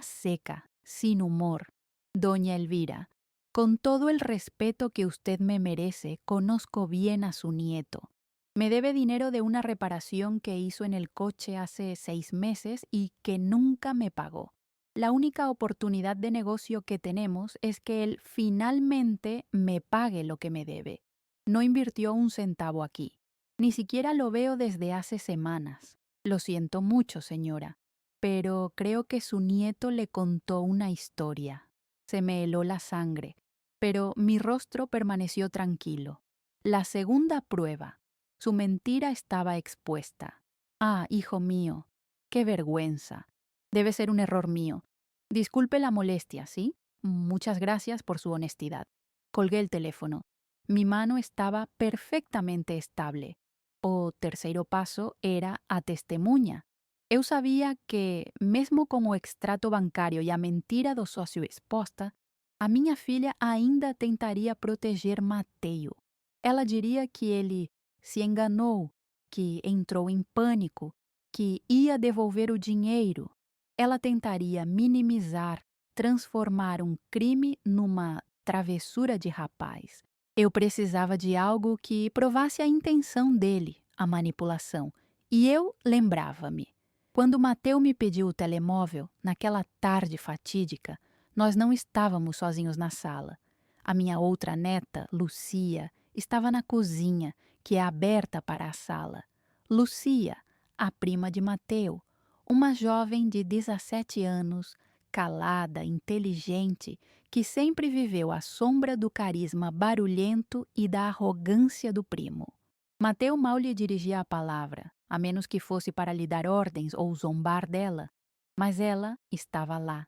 seca, sin humor. Doña Elvira, con todo el respeto que usted me merece, conozco bien a su nieto. Me debe dinero de una reparación que hizo en el coche hace 6 meses y que nunca me pagó. La única oportunidad de negocio que tenemos es que él finalmente me pague lo que me debe. No invirtió un centavo aquí. Ni siquiera lo veo desde hace semanas. Lo siento mucho, señora, pero creo que su nieto le contó una historia. Se me heló la sangre, pero mi rostro permaneció tranquilo. La segunda prueba. Su mentira estaba expuesta. Ah, hijo mío, qué vergüenza. Debe ser un error mío. Disculpe la molestia, ¿sí? Muchas gracias por su honestidad. Colgué el teléfono. Mi mano estaba perfectamente estable. O terceiro paso era a testemunha. Eu sabia que, mesmo com o extrato bancário e a mentira do sócio exposta, a minha filha ainda tentaria proteger Mateio. Ela diria que ele se enganou, que entrou em pânico, que ia devolver o dinheiro. Ela tentaria minimizar, transformar um crime numa travessura de rapaz. Eu precisava de algo que provasse a intenção dele, a manipulação. E eu lembrava-me. Quando Mateu me pediu o telemóvel, naquela tarde fatídica, nós não estávamos sozinhos na sala. A minha outra neta, Lucia, estava na cozinha, que é aberta para a sala. Lucia, a prima de Mateu, uma jovem de 17 anos, calada, inteligente, que sempre viveu à sombra do carisma barulhento e da arrogância do primo. Mateu mal lhe dirigia a palavra, a menos que fosse para lhe dar ordens ou zombar dela, mas ela estava lá.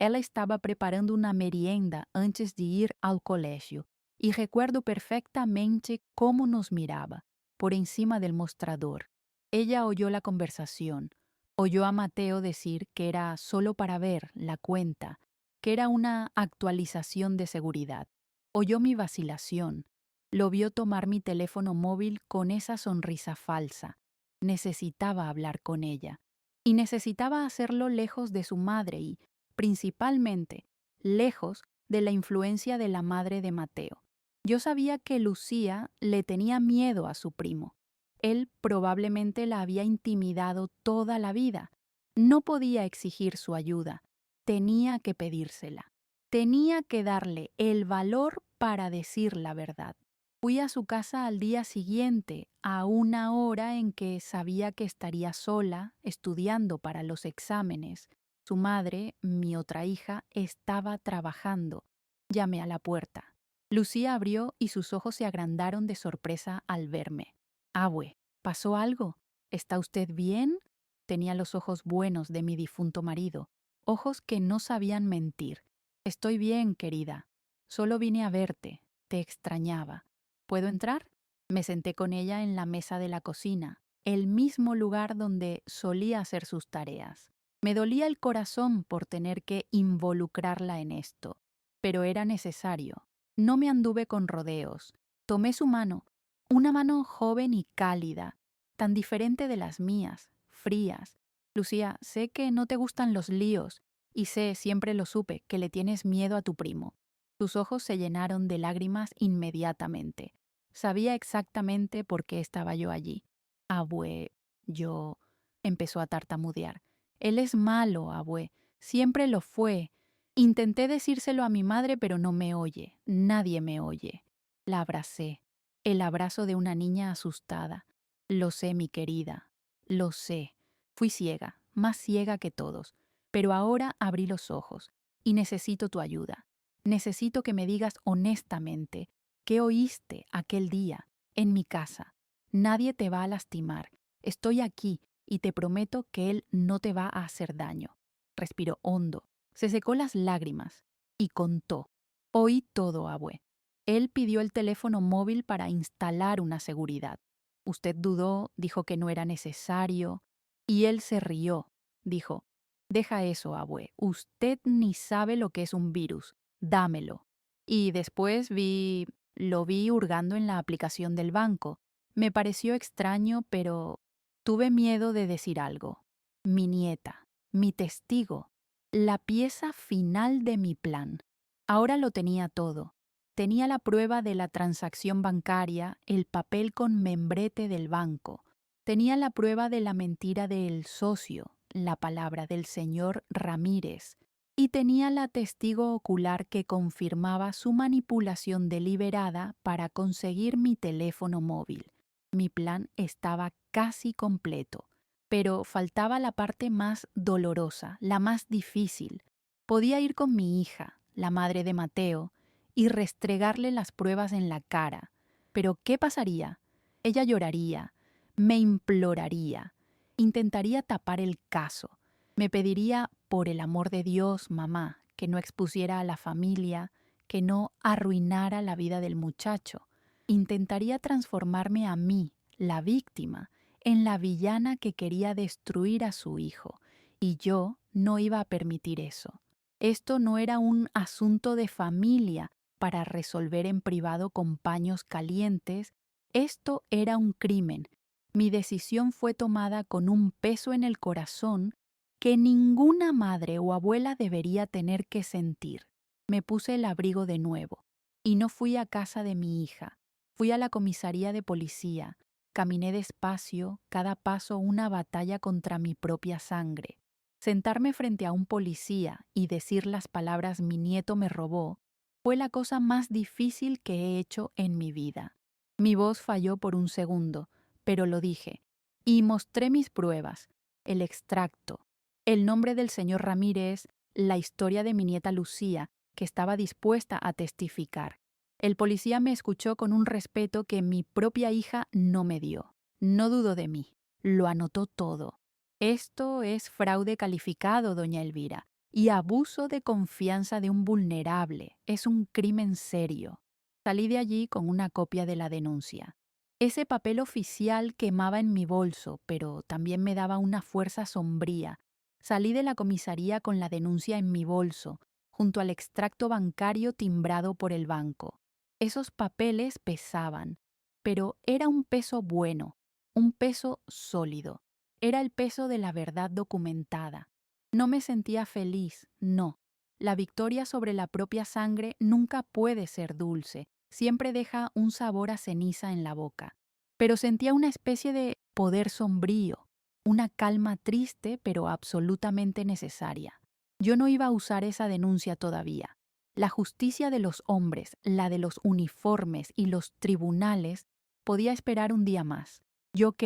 Ela estava preparando uma merienda antes de ir ao colégio e recuerdo perfectamente cómo nos miraba, por encima del mostrador. Ella oyó la conversación, oyó a Mateo decir que era solo para ver la cuenta, que era una actualización de seguridad. Oyó mi vacilación, lo vio tomar mi teléfono móvil con esa sonrisa falsa. Necesitaba hablar con ella. Y necesitaba hacerlo lejos de su madre y, principalmente, lejos de la influencia de la madre de Mateo. Yo sabía que Lucía le tenía miedo a su primo. Él probablemente la había intimidado toda la vida. No podía exigir su ayuda. Tenía que pedírsela. Tenía que darle el valor para decir la verdad. Fui a su casa al día siguiente, a una hora en que sabía que estaría sola, estudiando para los exámenes. Su madre, mi otra hija, estaba trabajando. Llamé a la puerta. Lucía abrió y sus ojos se agrandaron de sorpresa al verme. Abue, ¿pasó algo? ¿Está usted bien? Tenía los ojos buenos de mi difunto marido, ojos que no sabían mentir. Estoy bien, querida. Solo vine a verte. Te extrañaba. ¿Puedo entrar? Me senté con ella en la mesa de la cocina, el mismo lugar donde solía hacer sus tareas. Me dolía el corazón por tener que involucrarla en esto, pero era necesario. No me anduve con rodeos. Tomé su mano, una mano joven y cálida, tan diferente de las mías, frías. Lucía, sé que no te gustan los líos, y sé, siempre lo supe, que le tienes miedo a tu primo. Sus ojos se llenaron de lágrimas inmediatamente. Sabía exactamente por qué estaba yo allí. Abue, yo... empezó a tartamudear. Él es malo, abue. Siempre lo fue. Intenté decírselo a mi madre, pero no me oye. Nadie me oye. La abracé. El abrazo de una niña asustada. Lo sé, mi querida. Lo sé. Fui ciega, más ciega que todos. Pero ahora abrí los ojos y necesito tu ayuda. Necesito que me digas honestamente qué oíste aquel día en mi casa. Nadie te va a lastimar. Estoy aquí y te prometo que él no te va a hacer daño. Respiró hondo, se secó las lágrimas y contó. Oí todo, abue. Él pidió el teléfono móvil para instalar una seguridad. Usted dudó, dijo que no era necesario, y él se rió. Dijo, deja eso, abue. Usted ni sabe lo que es un virus. Dámelo. Y después lo vi hurgando en la aplicación del banco. Me pareció extraño, pero tuve miedo de decir algo. Mi nieta, mi testigo, la pieza final de mi plan. Ahora lo tenía todo. Tenía la prueba de la transacción bancaria, el papel con membrete del banco. Tenía la prueba de la mentira del socio, la palabra del señor Ramírez. Y tenía la testigo ocular que confirmaba su manipulación deliberada para conseguir mi teléfono móvil. Mi plan estaba casi completo, pero faltaba la parte más dolorosa, la más difícil. Podía ir con mi hija, la madre de Mateo, y restregarle las pruebas en la cara. Pero ¿qué pasaría? Ella lloraría, me imploraría, intentaría tapar el caso. Me pediría, por el amor de Dios, mamá, que no expusiera a la familia, que no arruinara la vida del muchacho. Intentaría transformarme a mí, la víctima, en la villana que quería destruir a su hijo, y yo no iba a permitir eso. Esto no era un asunto de familia para resolver en privado con paños calientes, esto era un crimen. Mi decisión fue tomada con un peso en el corazón que ninguna madre o abuela debería tener que sentir. Me puse el abrigo de nuevo y no fui a casa de mi hija. Fui a la comisaría de policía. Caminé despacio, cada paso una batalla contra mi propia sangre. Sentarme frente a un policía y decir las palabras "mi nieto me robó" fue la cosa más difícil que he hecho en mi vida. Mi voz falló por un segundo, pero lo dije. Y mostré mis pruebas, el extracto, el nombre del señor Ramírez, la historia de mi nieta Lucía, que estaba dispuesta a testificar. El policía me escuchó con un respeto que mi propia hija no me dio. No dudó de mí. Lo anotó todo. Esto es fraude calificado, doña Elvira. y abuso de confianza de un vulnerable. Es un crimen serio. Salí de allí con una copia de la denuncia. Ese papel oficial quemaba en mi bolso, pero también me daba una fuerza sombría. Salí de la comisaría con la denuncia en mi bolso, junto al extracto bancario timbrado por el banco. Esos papeles pesaban, pero era un peso bueno, un peso sólido. Era el peso de la verdad documentada. No me sentía feliz, no. La victoria sobre la propia sangre nunca puede ser dulce, siempre deja un sabor a ceniza en la boca. Pero sentía una especie de poder sombrío, una calma triste pero absolutamente necesaria. Yo no iba a usar esa denuncia todavía. La justicia de los hombres, la de los uniformes y los tribunales podía esperar un día más. Yo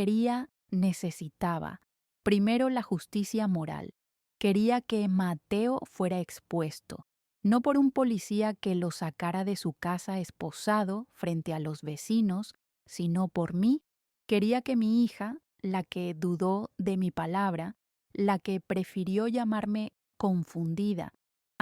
necesitaba, primero la justicia moral. Quería que Mateo fuera expuesto, no por un policía que lo sacara de su casa esposado frente a los vecinos, sino por mí. Quería que mi hija, la que dudó de mi palabra, la que prefirió llamarme confundida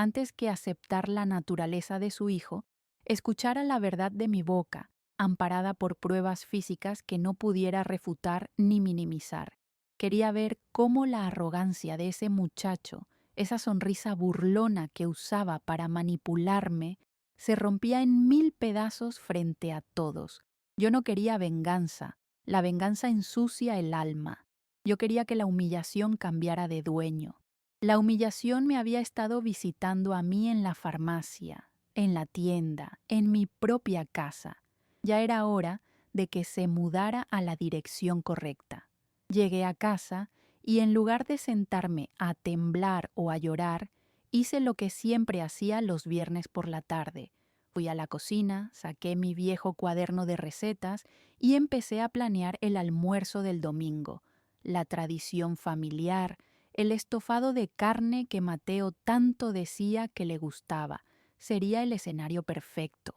antes que aceptar la naturaleza de su hijo, escuchara la verdad de mi boca, amparada por pruebas físicas que no pudiera refutar ni minimizar. Quería ver cómo la arrogancia de ese muchacho, esa sonrisa burlona que usaba para manipularme, se rompía en 1000 pedazos frente a todos. Yo no quería venganza. La venganza ensucia el alma. Yo quería que la humillación cambiara de dueño. La humillación me había estado visitando a mí en la farmacia, en la tienda, en mi propia casa. Ya era hora de que se mudara a la dirección correcta. Llegué a casa y en lugar de sentarme a temblar o a llorar, hice lo que siempre hacía los viernes por la tarde. Fui a la cocina, saqué mi viejo cuaderno de recetas y empecé a planear el almuerzo del domingo, la tradición familiar, el estofado de carne que Mateo tanto decía que le gustaba. Sería el escenario perfecto.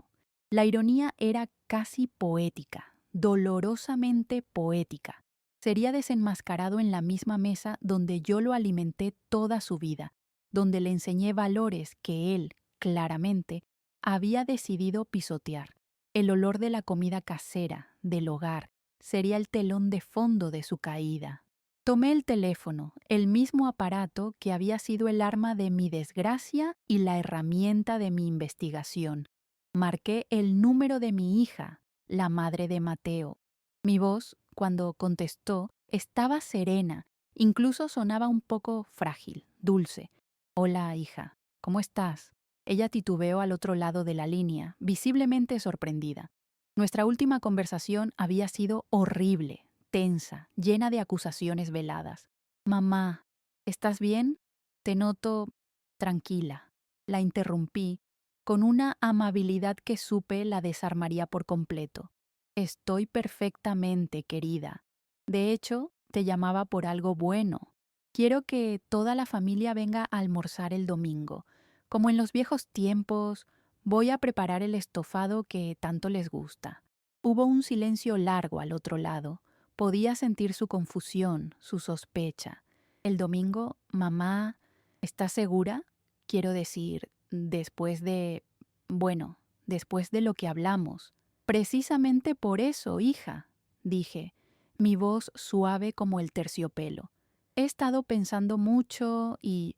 La ironía era casi poética, dolorosamente poética. Sería desenmascarado en la misma mesa donde yo lo alimenté toda su vida, donde le enseñé valores que él, claramente, había decidido pisotear. El olor de la comida casera, del hogar, sería el telón de fondo de su caída. Tomé el teléfono, el mismo aparato que había sido el arma de mi desgracia y la herramienta de mi investigación. Marqué el número de mi hija, la madre de Mateo. Mi voz, cuando contestó, estaba serena, incluso sonaba un poco frágil, dulce. Hola, hija, ¿cómo estás? Ella titubeó al otro lado de la línea, visiblemente sorprendida. Nuestra última conversación había sido horrible, tensa, llena de acusaciones veladas. Mamá, ¿estás bien? Te noto tranquila. La interrumpí, con una amabilidad que supe la desarmaría por completo. Estoy perfectamente, querida. De hecho, te llamaba por algo bueno. Quiero que toda la familia venga a almorzar el domingo. Como en los viejos tiempos, voy a preparar el estofado que tanto les gusta. Hubo un silencio largo al otro lado. Podía sentir su confusión, su sospecha. El domingo, mamá, ¿estás segura? Quiero decir, después de lo que hablamos. Precisamente por eso, hija, dije, mi voz suave como el terciopelo. He estado pensando mucho y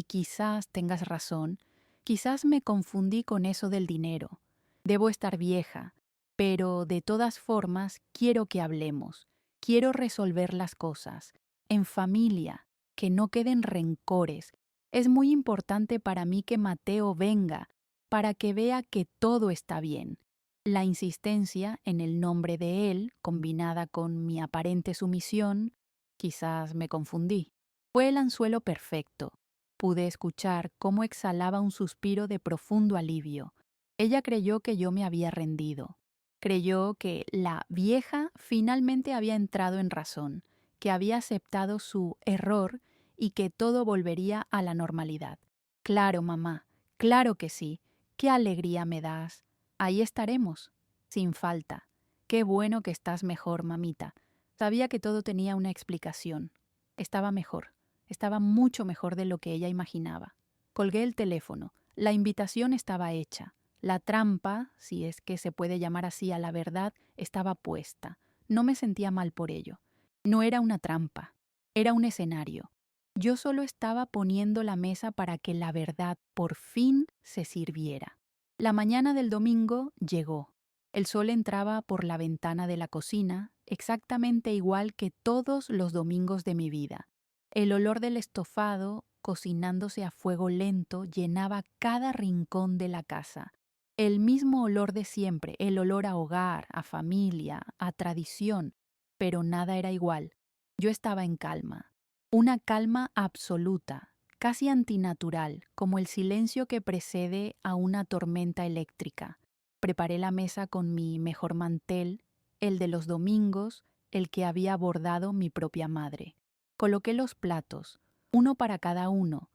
quizás tengas razón, quizás me confundí con eso del dinero. Debo estar vieja, pero de todas formas quiero que hablemos, quiero resolver las cosas, en familia, que no queden rencores. Es muy importante para mí que Mateo venga, para que vea que todo está bien. La insistencia en el nombre de él, combinada con mi aparente sumisión, quizás me confundí. Fue el anzuelo perfecto. Pude escuchar cómo exhalaba un suspiro de profundo alivio. Ella creyó que yo me había rendido. Creyó que la vieja finalmente había entrado en razón, que había aceptado su error y que todo volvería a la normalidad. Claro, mamá, claro que sí. Qué alegría me das. Ahí estaremos, sin falta. Qué bueno que estás mejor, mamita. Sabía que todo tenía una explicación. Estaba mejor, estaba mucho mejor de lo que ella imaginaba. Colgué el teléfono. La invitación estaba hecha. La trampa, si es que se puede llamar así a la verdad, estaba puesta. No me sentía mal por ello. No era una trampa, era un escenario. Yo solo estaba poniendo la mesa para que la verdad por fin se sirviera. La mañana del domingo llegó. El sol entraba por la ventana de la cocina, exactamente igual que todos los domingos de mi vida. El olor del estofado, cocinándose a fuego lento, llenaba cada rincón de la casa. El mismo olor de siempre, el olor a hogar, a familia, a tradición, pero nada era igual. Yo estaba en calma, una calma absoluta, casi antinatural, como el silencio que precede a una tormenta eléctrica. Preparé la mesa con mi mejor mantel, el de los domingos, el que había bordado mi propia madre. Coloqué los platos, uno para cada uno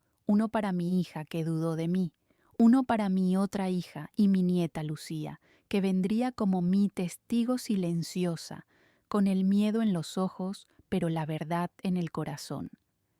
para mi hija que dudó de mí, uno para mi otra hija y mi nieta Lucía, que vendría como mi testigo silenciosa, con el miedo en los ojos, pero la verdad en el corazón.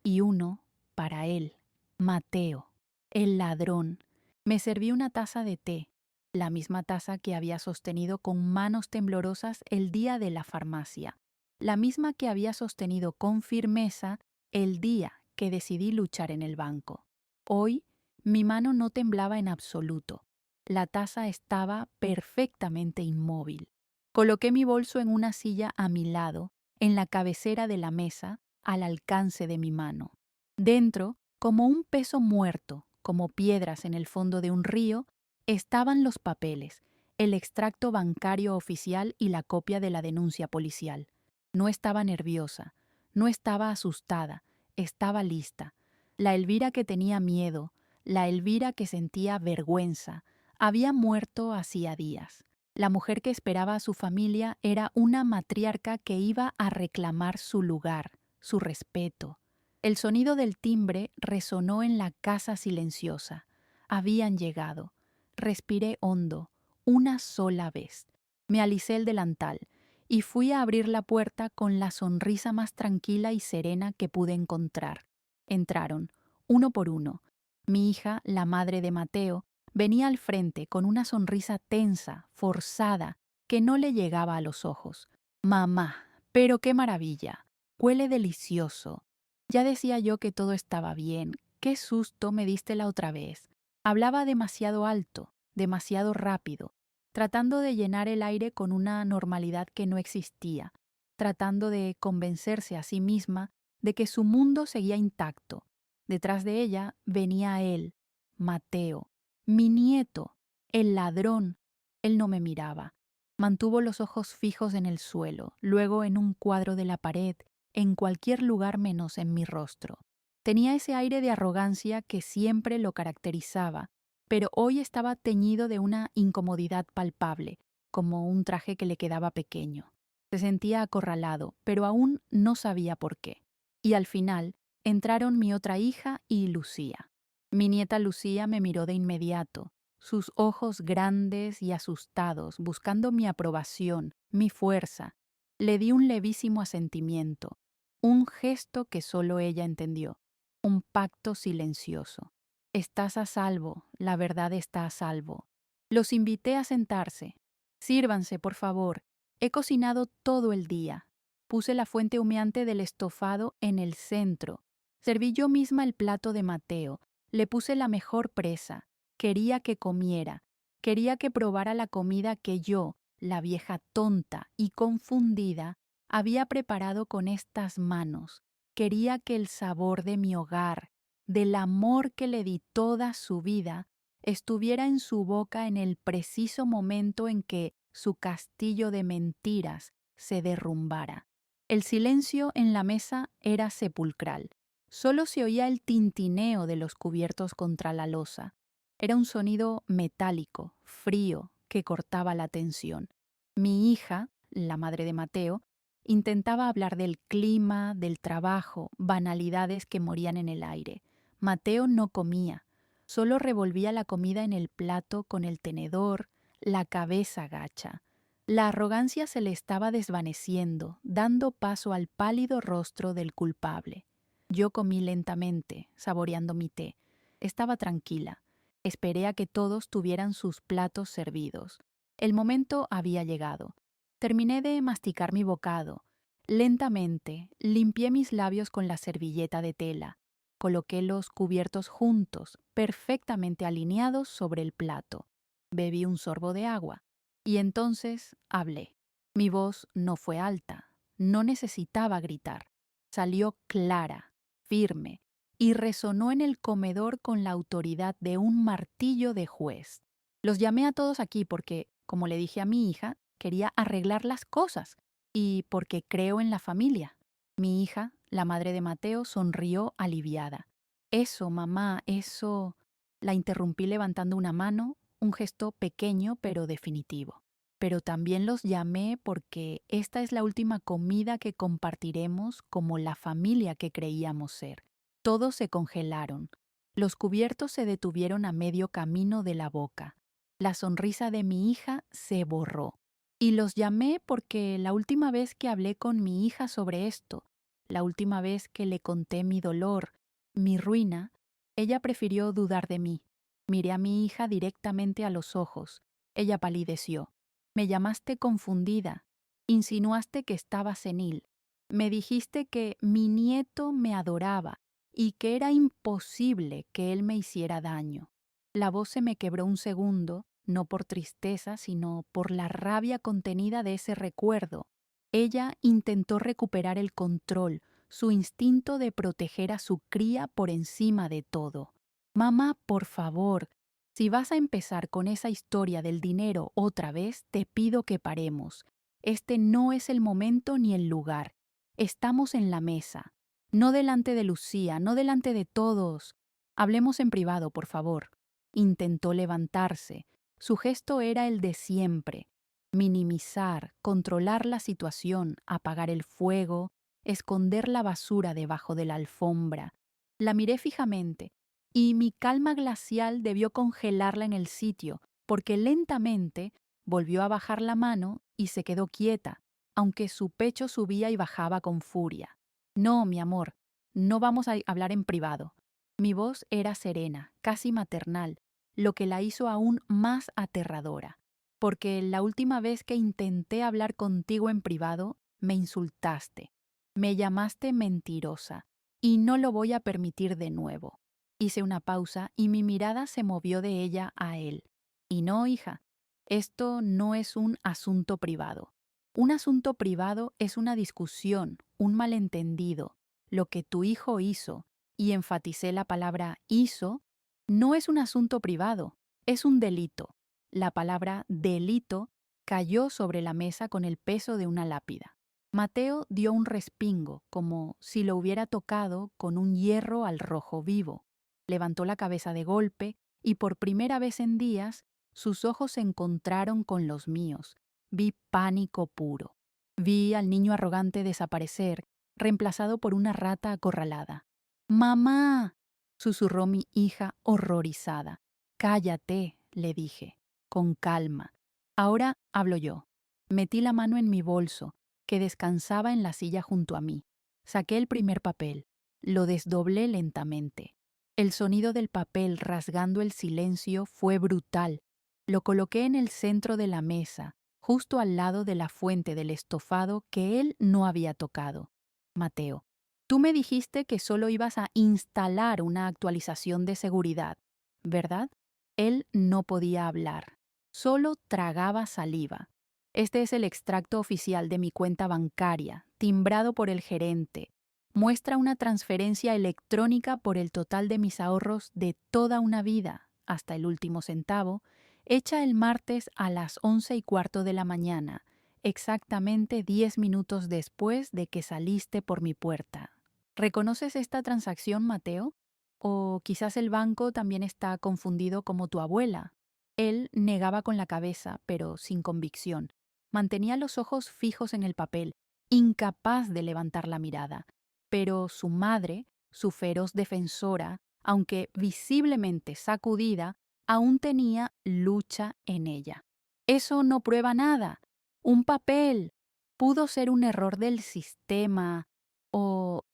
Y uno para él, Mateo, el ladrón. Me serví una taza de té, la misma taza que había sostenido con manos temblorosas el día de la farmacia, la misma que había sostenido con firmeza el día que decidí luchar en el banco. Hoy mi mano no temblaba en absoluto. La taza estaba perfectamente inmóvil. Coloqué mi bolso en una silla a mi lado, en la cabecera de la mesa, al alcance de mi mano. Dentro, como un peso muerto, como piedras en el fondo de un río, estaban los papeles, el extracto bancario oficial y la copia de la denuncia policial. No estaba nerviosa, no estaba asustada, estaba lista. La Elvira que tenía miedo, la Elvira que sentía vergüenza, había muerto hacía días. La mujer que esperaba a su familia era una matriarca que iba a reclamar su lugar, su respeto. El sonido del timbre resonó en la casa silenciosa. Habían llegado. Respiré hondo, una sola vez. Me alicé el delantal y fui a abrir la puerta con la sonrisa más tranquila y serena que pude encontrar. Entraron, uno por uno. Mi hija, la madre de Mateo, venía al frente con una sonrisa tensa, forzada, que no le llegaba a los ojos. Mamá, pero qué maravilla. Huele delicioso. Ya decía yo que todo estaba bien. Qué susto me diste la otra vez. Hablaba demasiado alto, demasiado rápido, tratando de llenar el aire con una normalidad que no existía, tratando de convencerse a sí misma de que su mundo seguía intacto. Detrás de ella venía él, Mateo, mi nieto, el ladrón. Él no me miraba. Mantuvo los ojos fijos en el suelo, luego en un cuadro de la pared, en cualquier lugar menos en mi rostro. Tenía ese aire de arrogancia que siempre lo caracterizaba, pero hoy estaba teñido de una incomodidad palpable, como un traje que le quedaba pequeño. Se sentía acorralado, pero aún no sabía por qué. Y al final entraron mi otra hija y Lucía. Mi nieta Lucía me miró de inmediato, sus ojos grandes y asustados, buscando mi aprobación, mi fuerza. Le di un levísimo asentimiento, un gesto que solo ella entendió, un pacto silencioso. Estás a salvo, la verdad está a salvo. Los invité a sentarse. Sírvanse, por favor. He cocinado todo el día. Puse la fuente humeante del estofado en el centro. Serví yo misma el plato de Mateo. Le puse la mejor presa. Quería que comiera. Quería que probara la comida que yo, la vieja tonta y confundida, había preparado con estas manos. Quería que el sabor de mi hogar, del amor que le di toda su vida, estuviera en su boca en el preciso momento en que su castillo de mentiras se derrumbara. El silencio en la mesa era sepulcral. Solo se oía el tintineo de los cubiertos contra la loza. Era un sonido metálico, frío, que cortaba la tensión. Mi hija, la madre de Mateo, intentaba hablar del clima, del trabajo, banalidades que morían en el aire. Mateo no comía, solo revolvía la comida en el plato con el tenedor, la cabeza gacha. La arrogancia se le estaba desvaneciendo, dando paso al pálido rostro del culpable. Yo comí lentamente, saboreando mi té. Estaba tranquila. Esperé a que todos tuvieran sus platos servidos. El momento había llegado. Terminé de masticar mi bocado. Lentamente, limpié mis labios con la servilleta de tela. Coloqué los cubiertos juntos, perfectamente alineados sobre el plato. Bebí un sorbo de agua. Y entonces hablé. Mi voz no fue alta. No necesitaba gritar. Salió clara, firme, y resonó en el comedor con la autoridad de un martillo de juez. Los llamé a todos aquí porque, como le dije a mi hija, quería arreglar las cosas y porque creo en la familia. Mi hija, la madre de Mateo, sonrió aliviada. Eso, mamá, eso... La interrumpí levantando una mano, un gesto pequeño pero definitivo. Pero también los llamé porque esta es la última comida que compartiremos como la familia que creíamos ser. Todos se congelaron. Los cubiertos se detuvieron a medio camino de la boca. La sonrisa de mi hija se borró. Y los llamé porque la última vez que hablé con mi hija sobre esto, la última vez que le conté mi dolor, mi ruina, ella prefirió dudar de mí. Miré a mi hija directamente a los ojos. Ella palideció. Me llamaste confundida. Insinuaste que estaba senil. Me dijiste que mi nieto me adoraba y que era imposible que él me hiciera daño. La voz se me quebró un segundo, no por tristeza, sino por la rabia contenida de ese recuerdo. Ella intentó recuperar el control, su instinto de proteger a su cría por encima de todo. Mamá, por favor, si vas a empezar con esa historia del dinero otra vez, te pido que paremos. Este no es el momento ni el lugar. Estamos en la mesa. No delante de Lucía, no delante de todos. Hablemos en privado, por favor. Intentó levantarse. Su gesto era el de siempre. Minimizar, controlar la situación, apagar el fuego, esconder la basura debajo de la alfombra. La miré fijamente, y mi calma glacial debió congelarla en el sitio, porque lentamente volvió a bajar la mano y se quedó quieta, aunque su pecho subía y bajaba con furia. No, mi amor, no vamos a hablar en privado. Mi voz era serena, casi maternal, lo que la hizo aún más aterradora, porque la última vez que intenté hablar contigo en privado, me insultaste, me llamaste mentirosa, y no lo voy a permitir de nuevo. Hice una pausa y mi mirada se movió de ella a él. Y no, hija, esto no es un asunto privado. Un asunto privado es una discusión, un malentendido. Lo que tu hijo hizo, y enfaticé la palabra hizo, no es un asunto privado, es un delito. La palabra delito cayó sobre la mesa con el peso de una lápida. Mateo dio un respingo, como si lo hubiera tocado con un hierro al rojo vivo. Levantó la cabeza de golpe y por primera vez en días sus ojos se encontraron con los míos. Vi pánico puro. Vi al niño arrogante desaparecer, reemplazado por una rata acorralada. ¡Mamá!, susurró mi hija horrorizada. Cállate, le dije, con calma. Ahora hablo yo. Metí la mano en mi bolso, que descansaba en la silla junto a mí. Saqué el primer papel. Lo desdoblé lentamente. El sonido del papel rasgando el silencio fue brutal. Lo coloqué en el centro de la mesa, justo al lado de la fuente del estofado que él no había tocado. Mateo, tú me dijiste que solo ibas a instalar una actualización de seguridad, ¿verdad? Él no podía hablar, solo tragaba saliva. Este es el extracto oficial de mi cuenta bancaria, timbrado por el gerente. Muestra una transferencia electrónica por el total de mis ahorros de toda una vida, hasta el último centavo, hecha el martes a las 11:15 de la mañana, exactamente 10 minutos después de que saliste por mi puerta. ¿Reconoces esta transacción, Mateo? ¿O quizás el banco también está confundido como tu abuela? Él negaba con la cabeza, pero sin convicción. Mantenía los ojos fijos en el papel, incapaz de levantar la mirada. Pero su madre, su feroz defensora, aunque visiblemente sacudida, aún tenía lucha en ella. Eso no prueba nada. Un papel. Pudo ser un error del sistema o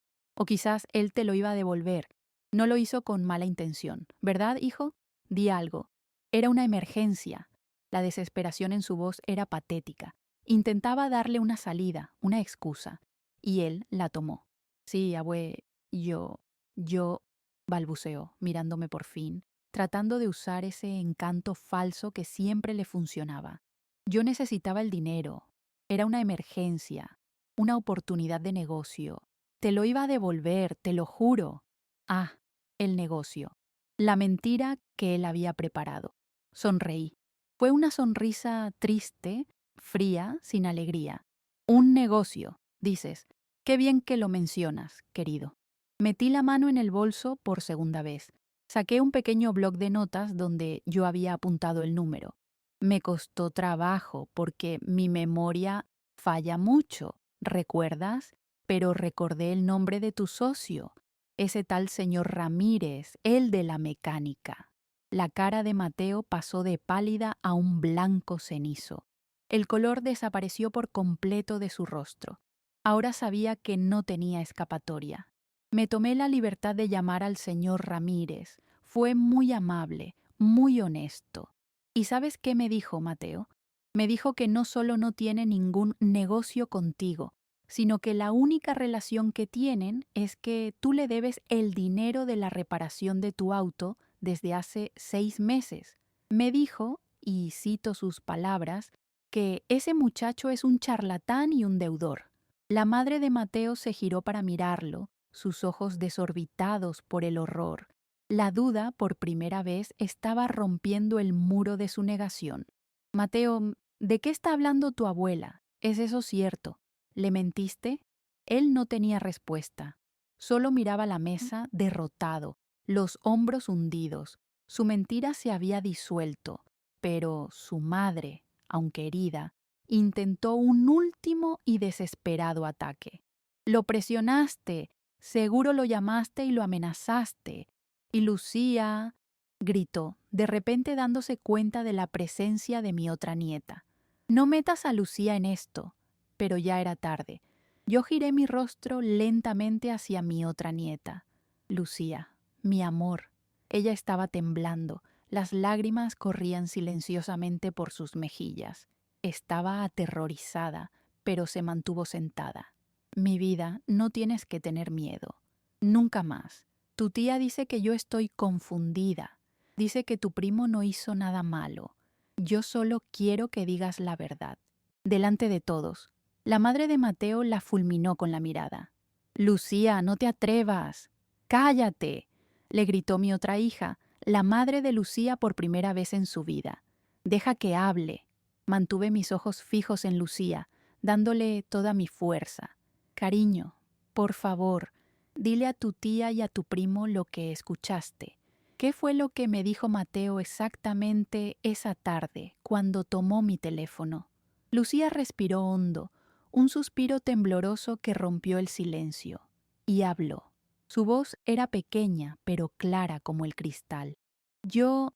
quizás él te lo iba a devolver. No lo hizo con mala intención, ¿verdad, hijo? Di algo. Era una emergencia. La desesperación en su voz era patética. Intentaba darle una salida, una excusa, y él la tomó. Sí, abue, yo, balbuceó, mirándome por fin, tratando de usar ese encanto falso que siempre le funcionaba. Yo necesitaba el dinero. Era una emergencia, una oportunidad de negocio. Te lo iba a devolver, te lo juro. Ah, el negocio. La mentira que él había preparado. Sonreí. Fue una sonrisa triste, fría, sin alegría. Un negocio, dices. Qué bien que lo mencionas, querido. Metí la mano en el bolso por segunda vez. Saqué un pequeño bloc de notas donde yo había apuntado el número. Me costó trabajo porque mi memoria falla mucho, ¿recuerdas? Pero recordé el nombre de tu socio, ese tal señor Ramírez, el de la mecánica. La cara de Mateo pasó de pálida a un blanco cenizo. El color desapareció por completo de su rostro. Ahora sabía que no tenía escapatoria. Me tomé la libertad de llamar al señor Ramírez. Fue muy amable, muy honesto. ¿Y sabes qué me dijo Mateo? Me dijo que no solo no tiene ningún negocio contigo, sino que la única relación que tienen es que tú le debes el dinero de la reparación de tu auto desde hace 6 meses. Me dijo, y cito sus palabras, que ese muchacho es un charlatán y un deudor. La madre de Mateo se giró para mirarlo, sus ojos desorbitados por el horror. La duda, por primera vez, estaba rompiendo el muro de su negación. Mateo, ¿de qué está hablando tu abuela? ¿Es eso cierto? ¿Le mentiste? Él no tenía respuesta. Solo miraba la mesa derrotado, los hombros hundidos. Su mentira se había disuelto, pero su madre, aunque herida, intentó un último y desesperado ataque. Lo presionaste, seguro lo llamaste y lo amenazaste. Y Lucía, gritó, de repente dándose cuenta de la presencia de mi otra nieta. No metas a Lucía en esto. Pero ya era tarde. Yo giré mi rostro lentamente hacia mi otra nieta. Lucía, mi amor. Ella estaba temblando. Las lágrimas corrían silenciosamente por sus mejillas. Estaba aterrorizada, pero se mantuvo sentada. Mi vida, no tienes que tener miedo. Nunca más. Tu tía dice que yo estoy confundida. Dice que tu primo no hizo nada malo. Yo solo quiero que digas la verdad. Delante de todos. La madre de Mateo la fulminó con la mirada. Lucía, no te atrevas. Cállate, le gritó mi otra hija, la madre de Lucía por primera vez en su vida. Deja que hable. Mantuve mis ojos fijos en Lucía, dándole toda mi fuerza. Cariño, por favor, dile a tu tía y a tu primo lo que escuchaste. ¿Qué fue lo que me dijo Mateo exactamente esa tarde, cuando tomó mi teléfono? Lucía respiró hondo, un suspiro tembloroso que rompió el silencio, y habló. Su voz era pequeña, pero clara como el cristal. Yo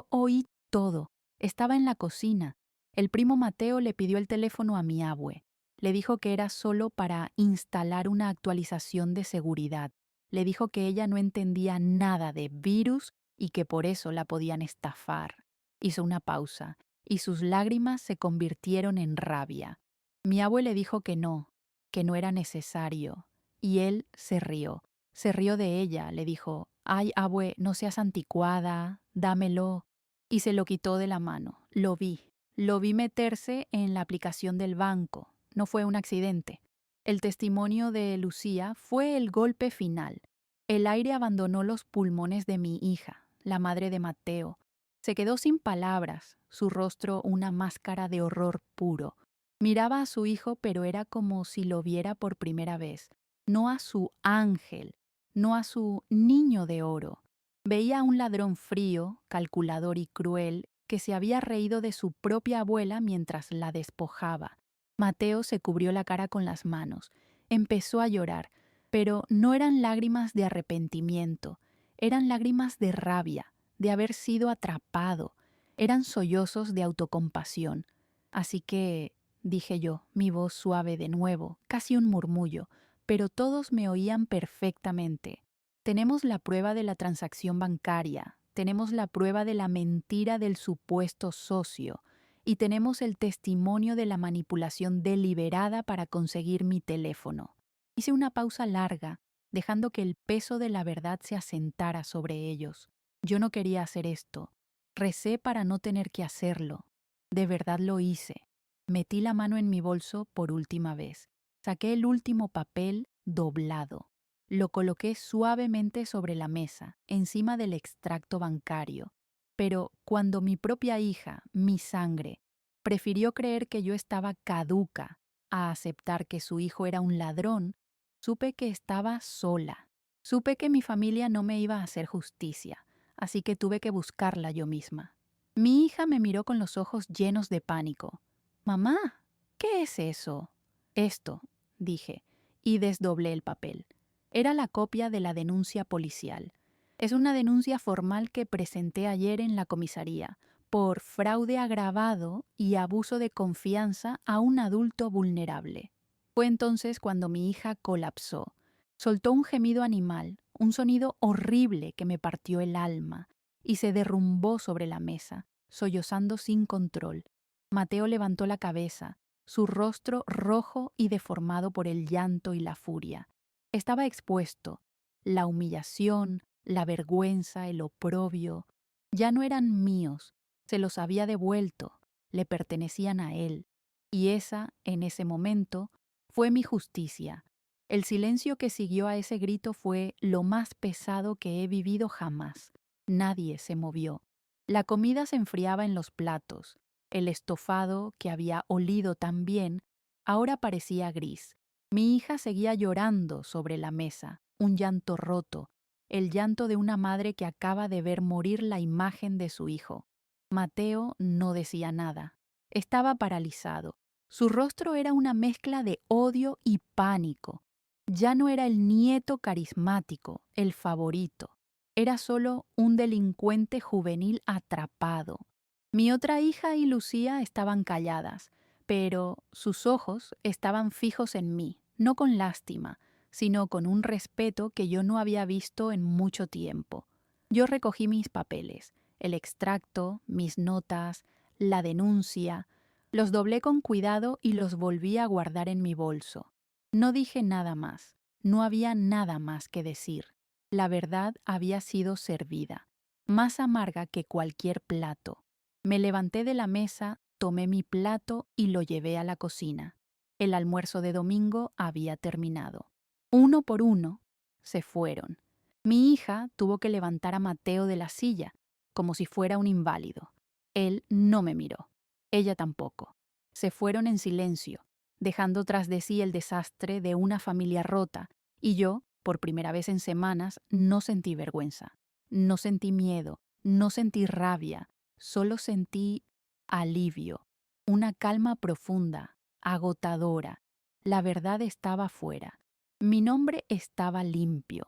oí todo. Estaba en la cocina. El primo Mateo le pidió el teléfono a mi abue. Le dijo que era solo para instalar una actualización de seguridad. Le dijo que ella no entendía nada de virus y que por eso la podían estafar. Hizo una pausa, y sus lágrimas se convirtieron en rabia. Mi abue le dijo que no era necesario, y él se rió. Se rió de ella, le dijo, «Ay, abue, no seas anticuada, dámelo». Y se lo quitó de la mano. Lo vi meterse en la aplicación del banco. No fue un accidente. El testimonio de Lucía fue el golpe final. El aire abandonó los pulmones de mi hija, la madre de Mateo. Se quedó sin palabras, su rostro una máscara de horror puro. Miraba a su hijo, pero era como si lo viera por primera vez. No a su ángel, no a su niño de oro. Veía a un ladrón frío, calculador y cruel, que se había reído de su propia abuela mientras la despojaba. Mateo se cubrió la cara con las manos. Empezó a llorar, pero no eran lágrimas de arrepentimiento, eran lágrimas de rabia, de haber sido atrapado, eran sollozos de autocompasión. Así que, dije yo, mi voz suave de nuevo, casi un murmullo, pero todos me oían perfectamente. Tenemos la prueba de la transacción bancaria, tenemos la prueba de la mentira del supuesto socio y tenemos el testimonio de la manipulación deliberada para conseguir mi teléfono. Hice una pausa larga, dejando que el peso de la verdad se asentara sobre ellos. Yo no quería hacer esto. Recé para no tener que hacerlo. De verdad lo hice. Metí la mano en mi bolso por última vez. Saqué el último papel doblado. Lo coloqué suavemente sobre la mesa, encima del extracto bancario. Pero cuando mi propia hija, mi sangre, prefirió creer que yo estaba caduca a aceptar que su hijo era un ladrón, supe que estaba sola. Supe que mi familia no me iba a hacer justicia, así que tuve que buscarla yo misma. Mi hija me miró con los ojos llenos de pánico. «Mamá, ¿qué es eso?» «Esto», dije, y desdoblé el papel. Era la copia de la denuncia policial. Es una denuncia formal que presenté ayer en la comisaría por fraude agravado y abuso de confianza a un adulto vulnerable. Fue entonces cuando mi hija colapsó. Soltó un gemido animal, un sonido horrible que me partió el alma, y se derrumbó sobre la mesa, sollozando sin control. Mateo levantó la cabeza, su rostro rojo y deformado por el llanto y la furia. Estaba expuesto. La humillación, la vergüenza, el oprobio, ya no eran míos, se los había devuelto, le pertenecían a él. Y esa, en ese momento, fue mi justicia. El silencio que siguió a ese grito fue lo más pesado que he vivido jamás. Nadie se movió. La comida se enfriaba en los platos. El estofado, que había olido tan bien, ahora parecía gris. Mi hija seguía llorando sobre la mesa, un llanto roto, el llanto de una madre que acaba de ver morir la imagen de su hijo. Mateo no decía nada. Estaba paralizado. Su rostro era una mezcla de odio y pánico. Ya no era el nieto carismático, el favorito. Era solo un delincuente juvenil atrapado. Mi otra hija y Lucía estaban calladas, pero sus ojos estaban fijos en mí, no con lástima, sino con un respeto que yo no había visto en mucho tiempo. Yo recogí mis papeles, el extracto, mis notas, la denuncia, los doblé con cuidado y los volví a guardar en mi bolso. No dije nada más, no había nada más que decir. La verdad había sido servida, más amarga que cualquier plato. Me levanté de la mesa, tomé mi plato y lo llevé a la cocina. El almuerzo de domingo había terminado. Uno por uno se fueron. Mi hija tuvo que levantar a Mateo de la silla, como si fuera un inválido. Él no me miró. Ella tampoco. Se fueron en silencio, dejando tras de sí el desastre de una familia rota, y yo, por primera vez en semanas, no sentí vergüenza, no sentí miedo, no sentí rabia, solo sentí alivio, una calma profunda, agotadora. La verdad estaba fuera. Mi nombre estaba limpio.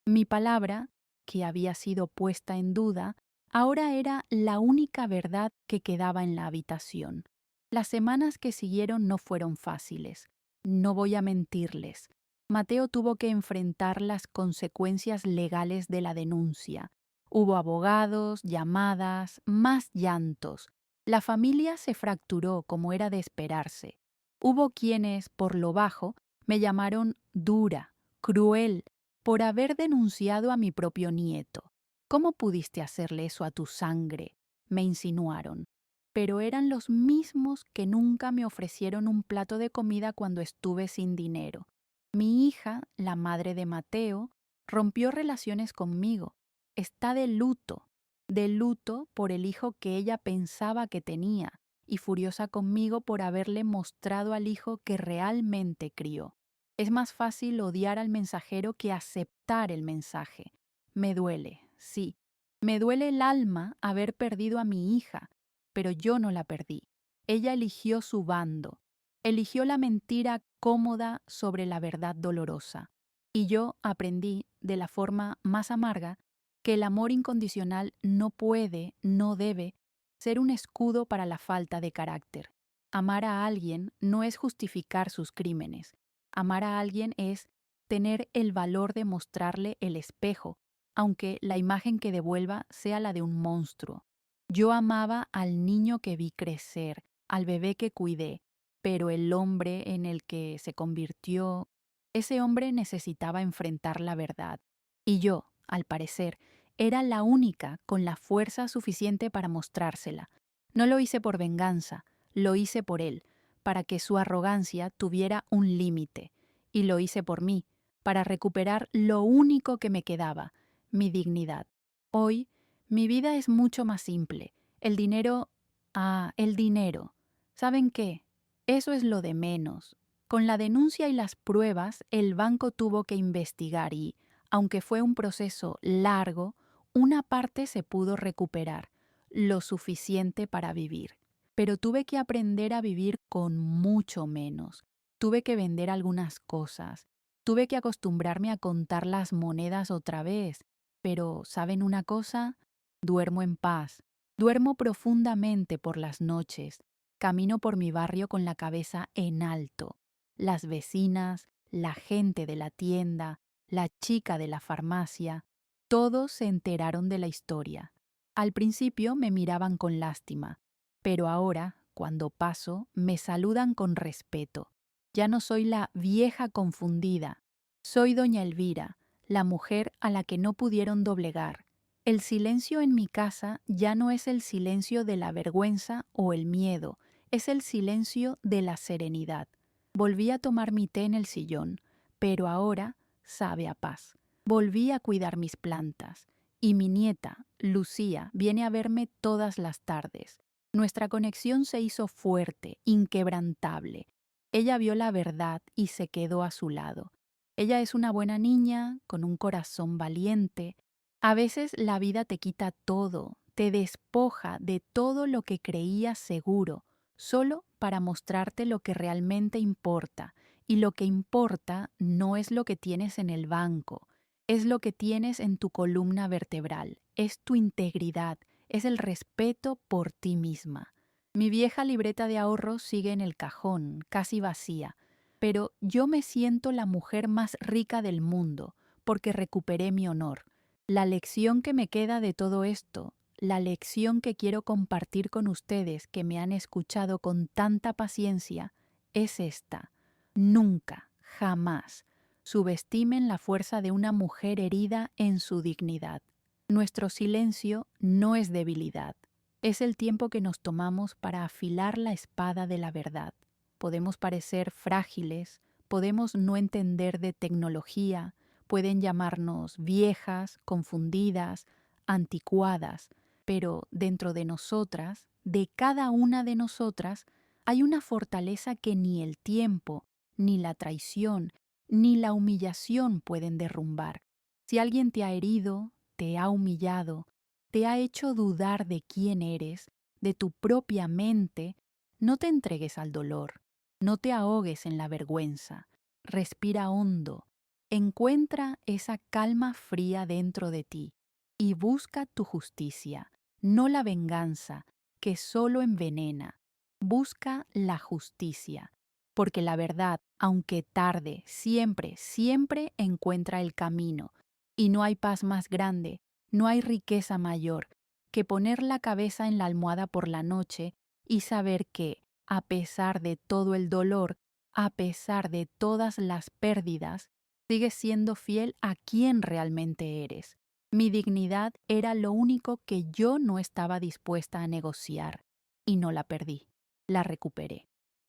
Mi palabra, que había sido puesta en duda, ahora era la única verdad que quedaba en la habitación. Las semanas que siguieron no fueron fáciles. No voy a mentirles. Mateo tuvo que enfrentar las consecuencias legales de la denuncia. Hubo abogados, llamadas, más llantos. La familia se fracturó como era de esperarse. Hubo quienes, por lo bajo, me llamaron dura, cruel, por haber denunciado a mi propio nieto. ¿Cómo pudiste hacerle eso a tu sangre?, me insinuaron. Pero eran los mismos que nunca me ofrecieron un plato de comida cuando estuve sin dinero. Mi hija, la madre de Mateo, rompió relaciones conmigo. Está de luto por el hijo que ella pensaba que tenía, y furiosa conmigo por haberle mostrado al hijo que realmente crió. Es más fácil odiar al mensajero que aceptar el mensaje. Me duele, sí. Me duele el alma haber perdido a mi hija, pero yo no la perdí. Ella eligió su bando, eligió la mentira cómoda sobre la verdad dolorosa. Y yo aprendí, de la forma más amarga, que el amor incondicional no puede, no debe, ser un escudo para la falta de carácter. Amar a alguien no es justificar sus crímenes. Amar a alguien es tener el valor de mostrarle el espejo, aunque la imagen que devuelva sea la de un monstruo. Yo amaba al niño que vi crecer, al bebé que cuidé, pero el hombre en el que se convirtió, ese hombre necesitaba enfrentar la verdad. Y yo, al parecer, era la única con la fuerza suficiente para mostrársela. No lo hice por venganza, lo hice por él, para que su arrogancia tuviera un límite. Y lo hice por mí, para recuperar lo único que me quedaba, mi dignidad. Hoy, mi vida es mucho más simple. El dinero... el dinero. ¿Saben qué? Eso es lo de menos. Con la denuncia y las pruebas, el banco tuvo que investigar y, aunque fue un proceso largo, una parte se pudo recuperar, lo suficiente para vivir. Pero tuve que aprender a vivir con mucho menos. Tuve que vender algunas cosas. Tuve que acostumbrarme a contar las monedas otra vez. Pero, ¿saben una cosa? Duermo en paz. Duermo profundamente por las noches. Camino por mi barrio con la cabeza en alto. Las vecinas, la gente de la tienda, la chica de la farmacia, todos se enteraron de la historia. Al principio me miraban con lástima, pero ahora, cuando paso, me saludan con respeto. Ya no soy la vieja confundida, soy doña Elvira, la mujer a la que no pudieron doblegar. El silencio en mi casa ya no es el silencio de la vergüenza o el miedo, es el silencio de la serenidad. Volví a tomar mi té en el sillón, pero ahora sabe a paz. Volví a cuidar mis plantas, y mi nieta, Lucía, viene a verme todas las tardes. Nuestra conexión se hizo fuerte, inquebrantable. Ella vio la verdad y se quedó a su lado. Ella es una buena niña, con un corazón valiente. A veces la vida te quita todo, te despoja de todo lo que creías seguro, solo para mostrarte lo que realmente importa. Y lo que importa no es lo que tienes en el banco, es lo que tienes en tu columna vertebral, es tu integridad, es el respeto por ti misma. Mi vieja libreta de ahorros sigue en el cajón, casi vacía, pero yo me siento la mujer más rica del mundo, porque recuperé mi honor. La lección que me queda de todo esto, la lección que quiero compartir con ustedes que me han escuchado con tanta paciencia, es esta. Nunca, jamás, subestimen la fuerza de una mujer herida en su dignidad. Nuestro silencio no es debilidad, es el tiempo que nos tomamos para afilar la espada de la verdad. Podemos parecer frágiles, podemos no entender de tecnología, pueden llamarnos viejas, confundidas, anticuadas, pero dentro de nosotras, de cada una de nosotras, hay una fortaleza que ni el tiempo, ni la traición, ni la humillación pueden derrumbar. Si alguien te ha herido, te ha humillado, te ha hecho dudar de quién eres, de tu propia mente, no te entregues al dolor, no te ahogues en la vergüenza, respira hondo, encuentra esa calma fría dentro de ti y busca tu justicia, no la venganza, que solo envenena. Busca la justicia, porque la verdad, aunque tarde, siempre, siempre encuentra el camino, y no hay paz más grande, no hay riqueza mayor, que poner la cabeza en la almohada por la noche y saber que, a pesar de todo el dolor, a pesar de todas las pérdidas, sigues siendo fiel a quien realmente eres. Mi dignidad era lo único que yo no estaba dispuesta a negociar, y no la perdí, la recuperé.